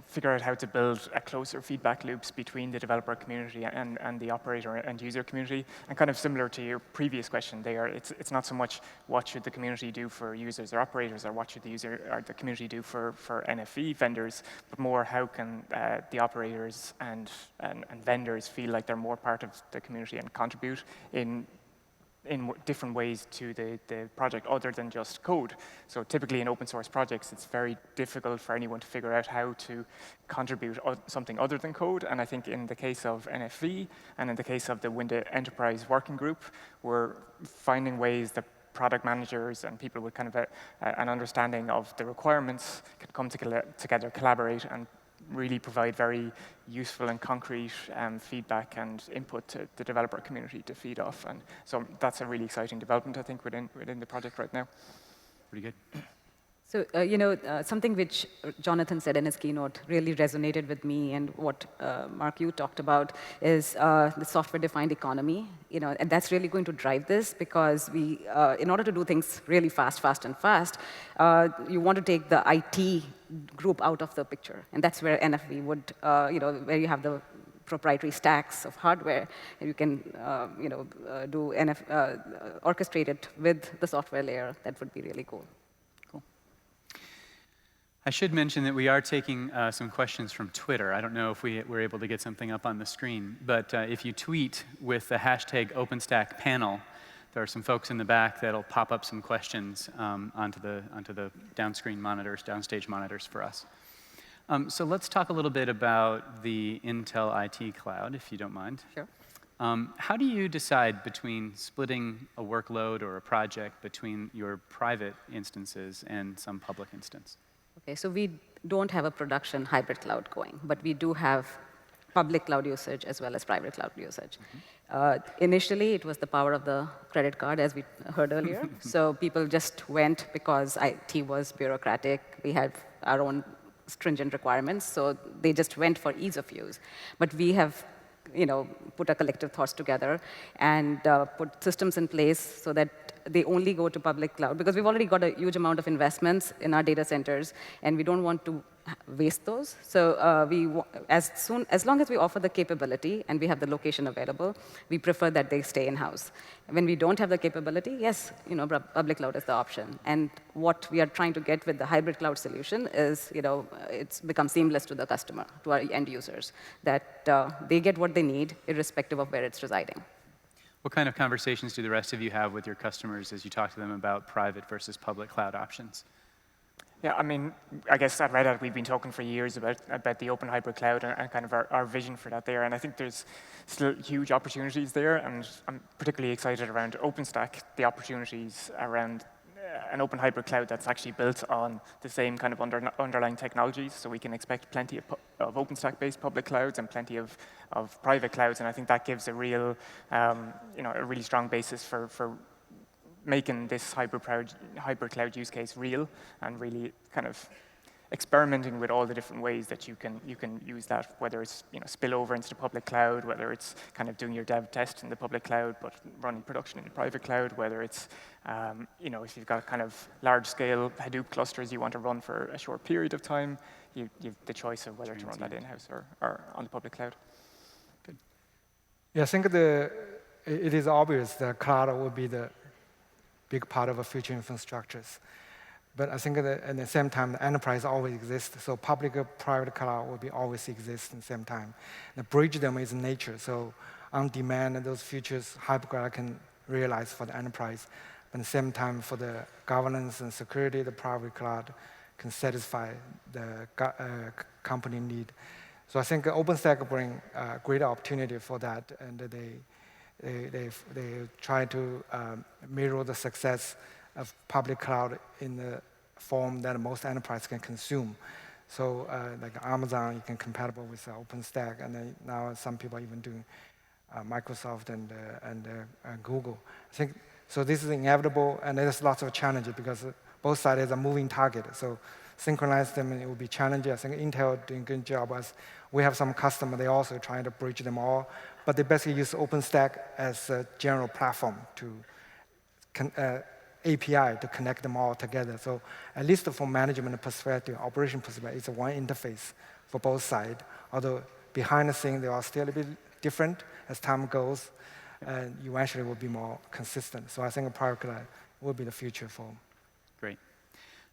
figure out how to build a closer feedback loops between the developer community and the operator and user community. And kind of similar to your previous question there, it's not so much what should the community do for users or operators, or what should the community do for NFV vendors, but more how can the operators and vendors feel like they're more part of the community and contribute in different ways to the project other than just code. So typically in open source projects, it's very difficult for anyone to figure out how to contribute something other than code. And I think in the case of NFV and in the case of the Windows Enterprise Working Group, we're finding ways that product managers and people with kind of an understanding of the requirements can come together, collaborate, and really provide very useful and concrete feedback and input to the developer community to feed off. And so that's a really exciting development, I think, within the project right now. Pretty good. So, something which Jonathan said in his keynote really resonated with me, and what, Mark, you talked about is the software-defined economy. And that's really going to drive this, because we, in order to do things really fast, you want to take the IT group out of the picture. And that's where NFV would, where you have the proprietary stacks of hardware, and you can, orchestrate it with the software layer. That would be really cool. I should mention that we are taking some questions from Twitter. I don't know if we were able to get something up on the screen, but if you tweet with the hashtag OpenStack panel, there are some folks in the back that'll pop up some questions onto the downstage monitors for us. So let's talk a little bit about the Intel IT Cloud, if you don't mind. Sure. How do you decide between splitting a workload or a project between your private instances and some public instance? Okay, so we don't have a production hybrid cloud going, but we do have public cloud usage as well as private cloud usage. Initially, it was the power of the credit card, as we heard earlier. So people just went because IT was bureaucratic. We had our own stringent requirements, so they just went for ease of use. But we have put a collective thoughts together and put systems in place so that they only go to public cloud, because we've already got a huge amount of investments in our data centers, and we don't want to waste those. So as long as we offer the capability and we have the location available, we prefer that they stay in-house. When we don't have the capability, yes, public cloud is the option. And what we are trying to get with the hybrid cloud solution is, it's become seamless to the customer, to our end users, that they get what they need, irrespective of where it's residing. What kind of conversations do the rest of you have with your customers as you talk to them about private versus public cloud options? Yeah, I mean, I guess at Red Hat we've been talking for years about the open hybrid cloud and kind of our vision for that there. And I think there's still huge opportunities there. And I'm particularly excited around OpenStack, the opportunities around an open hybrid cloud that's actually built on the same kind of underlying technologies. So we can expect plenty of OpenStack-based public clouds and plenty of private clouds. And I think that gives a real, a really strong basis for making this hybrid cloud use case real, and really kind of experimenting with all the different ways that you can use that, whether it's spill over into the public cloud, whether it's kind of doing your dev test in the public cloud but running production in the private cloud, whether it's if you've got kind of large-scale Hadoop clusters you want to run for a short period of time, you've the choice of whether to run that in-house or on the public cloud. Good. Yeah, I think it is obvious that cloud will be the big part of future infrastructures. But I think that at the same time, the enterprise always exists, so public-private cloud will be always exist at the same time. The bridge them is nature, so on demand, those features hybrid cloud can realize for the enterprise. But at the same time, for the governance and security, the private cloud can satisfy the company need. So I think OpenStack bring a great opportunity for that, and they try to mirror the success of public cloud in the form that most enterprise can consume. So like Amazon, you can compatible with OpenStack, and then now some people are even doing Microsoft and Google. I think So this is inevitable, and there's lots of challenges because both sides is a moving target. So synchronize them, and it will be challenging. I think Intel doing a good job. As we have some customer, they're also trying to bridge them all, but they basically use OpenStack as a general platform to API to connect them all together. So at least from management perspective, operation perspective, it's a one interface for both sides. Although behind the scenes, they are still a bit different as time goes, and eventually will be more consistent. So I think a product cloud will be the future for. Great.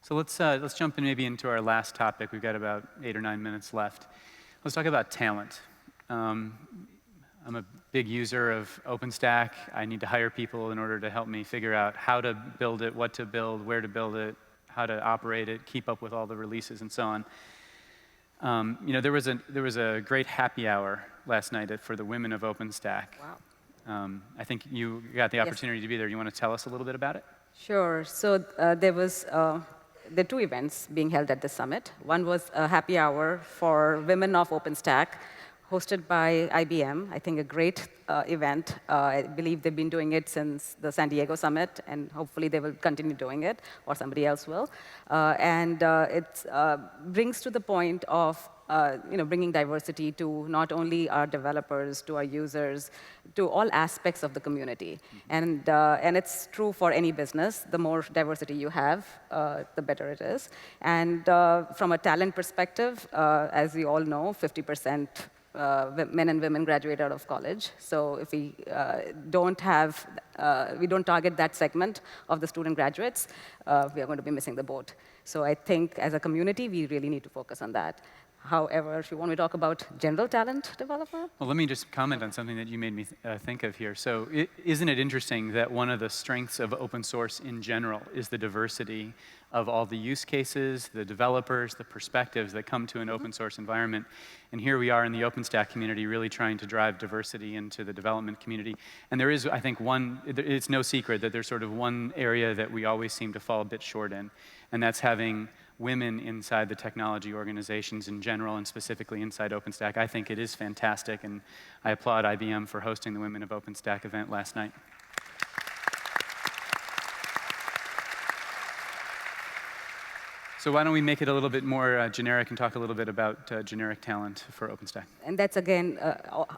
So let's jump in maybe into our last topic. We've got about 8 or 9 minutes left. Let's talk about talent. I'm a big user of OpenStack. I need to hire people in order to help me figure out how to build it, what to build, where to build it, how to operate it, keep up with all the releases, and so on. There was a great happy hour last night for the women of OpenStack. Wow. I think you got the opportunity to be there. You want to tell us a little bit about it? Sure. So there are 2 events being held at the summit. One was a happy hour for women of OpenStack, hosted by IBM. I think a great event. I believe they've been doing it since the San Diego summit, and hopefully they will continue doing it, or somebody else will. It brings to the point of bringing diversity to not only our developers, to our users, to all aspects of the community. And it's true for any business. The more diversity you have, the better it is. And from a talent perspective, as you all know, 50% men and women graduate out of college. So if we don't target that segment of the student graduates, we are going to be missing the boat. So I think as a community, we really need to focus on that. However, if you want to talk about general talent developer? Well, let me just comment on something that you made me think of here. So isn't it interesting that one of the strengths of open source in general is the diversity of all the use cases, the developers, the perspectives that come to an open source environment? And here we are in the OpenStack community really trying to drive diversity into the development community. And there is, I think, it's no secret that there's sort of one area that we always seem to fall a bit short in, and that's having women inside the technology organizations in general, and specifically inside OpenStack. I think it is fantastic, and I applaud IBM for hosting the Women of OpenStack event last night. So why don't we make it a little bit more generic and talk a little bit about generic talent for OpenStack? And that's, again,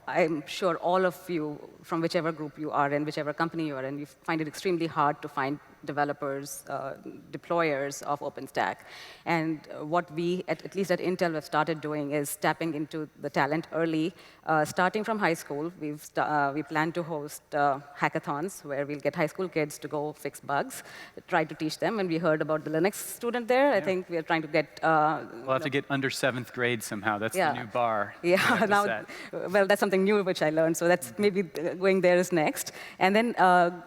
I'm sure all of you, from whichever group you are in, whichever company you are in, you find it extremely hard to find developers, deployers of OpenStack. And what we, at least at Intel, have started doing is tapping into the talent early. Starting from high school, we plan to host hackathons where we'll get high school kids to go fix bugs, try to teach them. And we heard about the Linux student there. I think we are trying to get... we'll have to get under 7th grade somehow. That's the new bar. Yeah, now, well, that's something new which I learned. So that's maybe going there is next. And then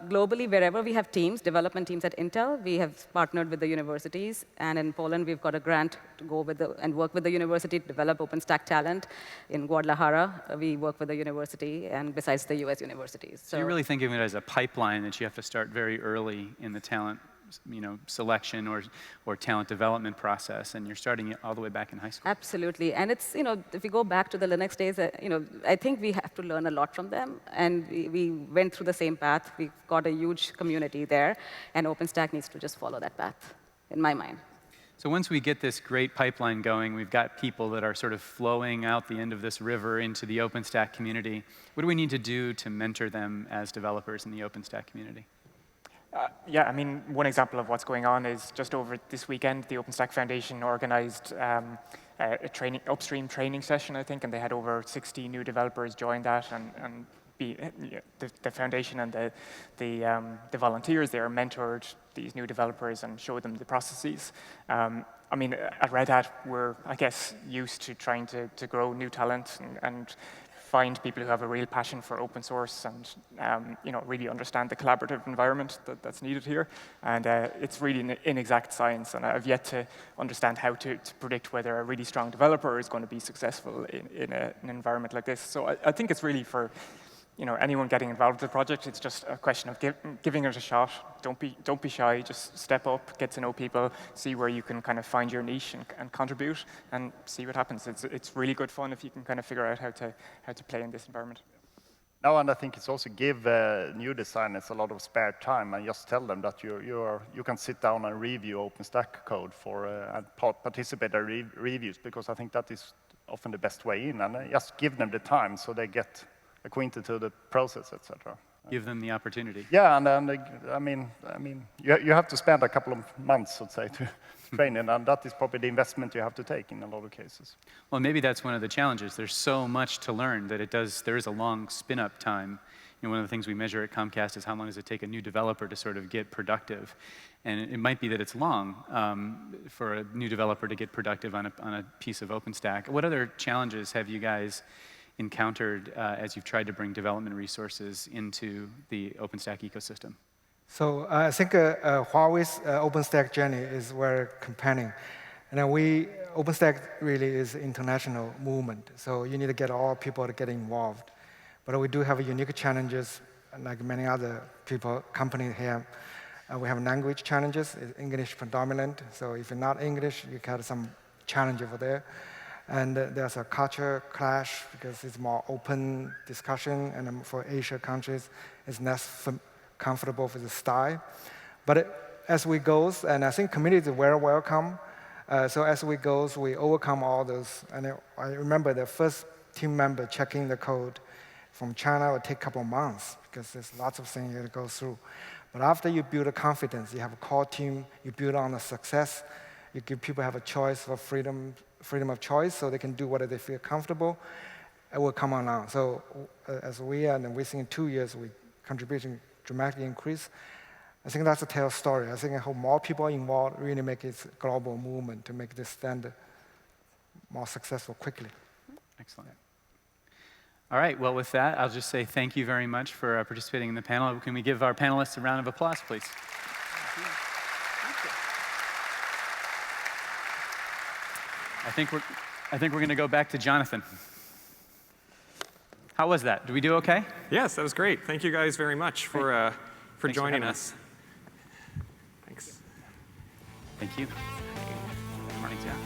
globally, wherever we have teams, development teams at Intel, we have partnered with the universities. And in Poland, we've got a grant to go with and work with the university to develop OpenStack talent. In Guadalajara, we work with the university, and besides the US universities. So you're really thinking of it as a pipeline that you have to start very early in the talent selection or talent development process, and you're starting it all the way back in high school. Absolutely, and it's, if we go back to the Linux days, I think we have to learn a lot from them, and we went through the same path. We've got a huge community there, and OpenStack needs to just follow that path, in my mind. So once we get this great pipeline going, we've got people that are sort of flowing out the end of this river into the OpenStack community. What do we need to do to mentor them as developers in the OpenStack community? Yeah, I mean, one example of what's going on is just over this weekend, the OpenStack Foundation organized a upstream training session, I think, and they had over 60 new developers join that, and the foundation and the volunteers there mentored these new developers and showed them the processes. I mean, at Red Hat, we're, I guess, used to trying to grow new talent and find people who have a real passion for open source and really understand the collaborative environment that's needed here. And it's really an inexact science, and I've yet to understand how to predict whether a really strong developer is going to be successful in an environment like this. So I think it's really for anyone getting involved with the project, it's just a question of giving it a shot. Don't be shy. Just step up, get to know people, see where you can kind of find your niche and contribute, and see what happens. It's really good fun if you can kind of figure out how to play in this environment. No, and I think it's also give new designers a lot of spare time and just tell them that you can sit down and review OpenStack code and participate in reviews, because I think that is often the best way in, and just give them the time so they get acquainted to the process, etc. Give them the opportunity. Yeah, and I mean, you have to spend a couple of months, let's say, to train, and that is probably the investment you have to take in a lot of cases. Well, maybe that's one of the challenges. There's so much to learn that there is a long spin-up time. You know, one of the things we measure at Comcast is how long does it take a new developer to sort of get productive. And it might be that it's long for a new developer to get productive on a piece of OpenStack. What other challenges have you guys encountered as you've tried to bring development resources into the OpenStack ecosystem? So I think Huawei's OpenStack journey is very compelling. And OpenStack really is an international movement. So you need to get all people to get involved. But we do have unique challenges, like many other companies here. We have language challenges, English predominant. So if you're not English, you have some challenge over there. And there's a culture clash because it's more open discussion, and for Asia countries, it's less comfortable with the style. But as we go, and I think community is very welcome. So as we go, we overcome all those. And I remember the first team member checking the code from China would take a couple of months because there's lots of things you have to go through. But after you build a confidence, you have a core team, you build on the success, you give people have a choice for freedom of choice, so they can do whatever they feel comfortable, it will come on now. So as within 2 years, contribution dramatically increase. I think that's a tale story. I think I hope more people involved really make it a global movement to make this standard more successful quickly. Excellent. All right, well, with that, I'll just say thank you very much for participating in the panel. Can we give our panelists a round of applause, please? I think we're going to go back to Jonathan. How was that? Did we do okay? Yes, that was great. Thank you guys very much for joining us. Thanks. Thank you. Morning, Jeff.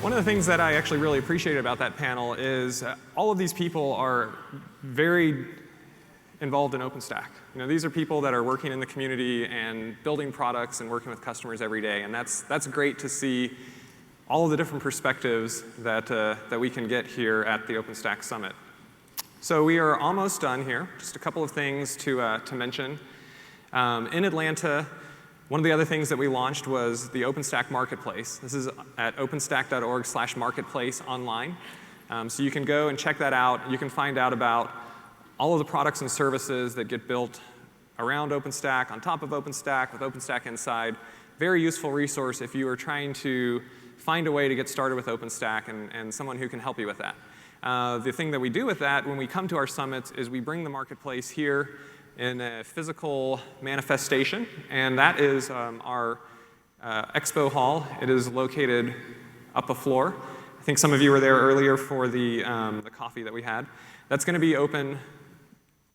One of the things that I actually really appreciated about that panel is all of these people are very involved in OpenStack. You know, these are people that are working in the community and building products and working with customers every day, and that's great to see all of the different perspectives that we can get here at the OpenStack Summit. So we are almost done here. Just a couple of things to mention. In Atlanta, one of the other things that we launched was the OpenStack Marketplace. This is at openstack.org/marketplace online. So you can go and check that out. You can find out about all of the products and services that get built around OpenStack, on top of OpenStack, with OpenStack inside. Very useful resource if you are trying to find a way to get started with OpenStack and someone who can help you with that. The thing that we do with that when we come to our summits is we bring the marketplace here in a physical manifestation, and that is our expo hall. It is located up a floor. I think some of you were there earlier for the coffee that we had. That's going to be open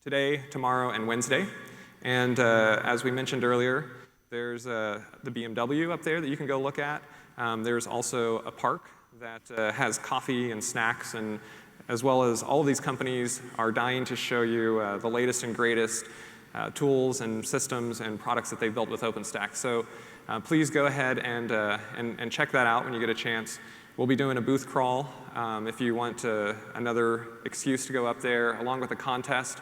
today, tomorrow, and Wednesday. And as we mentioned earlier, there's the BMW up there that you can go look at. There's also a park that has coffee and snacks, and as well as all of these companies are dying to show you the latest and greatest tools and systems and products that they've built with OpenStack. So please go ahead and check that out when you get a chance. We'll be doing a booth crawl if you want another excuse to go up there, along with a contest.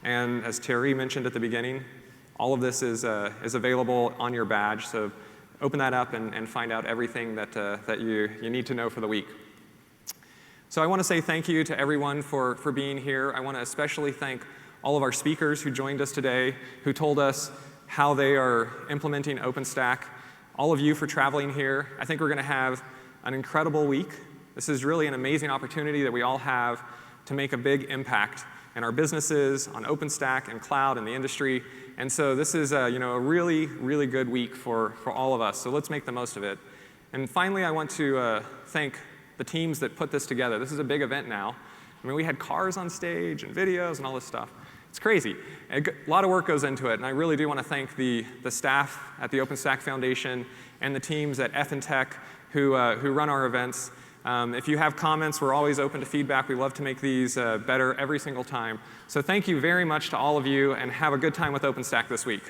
And as Thierry mentioned at the beginning, all of this is available on your badge. So open that up and find out everything that you need to know for the week. So I want to say thank you to everyone for being here. I want to especially thank all of our speakers who joined us today, who told us how they are implementing OpenStack. All of you for traveling here. I think we're going to have an incredible week. This is really an amazing opportunity that we all have to make a big impact in our businesses, on OpenStack and cloud and the industry. And so this is a really, really good week for all of us. So let's make the most of it. And finally, I want to thank the teams that put this together. This is a big event now. I mean, we had cars on stage and videos and all this stuff. It's crazy. A lot of work goes into it, and I really do want to thank the staff at the OpenStack Foundation and the teams at F and Tech who run our events. If you have comments, we're always open to feedback. We love to make these better every single time. So thank you very much to all of you, and have a good time with OpenStack this week.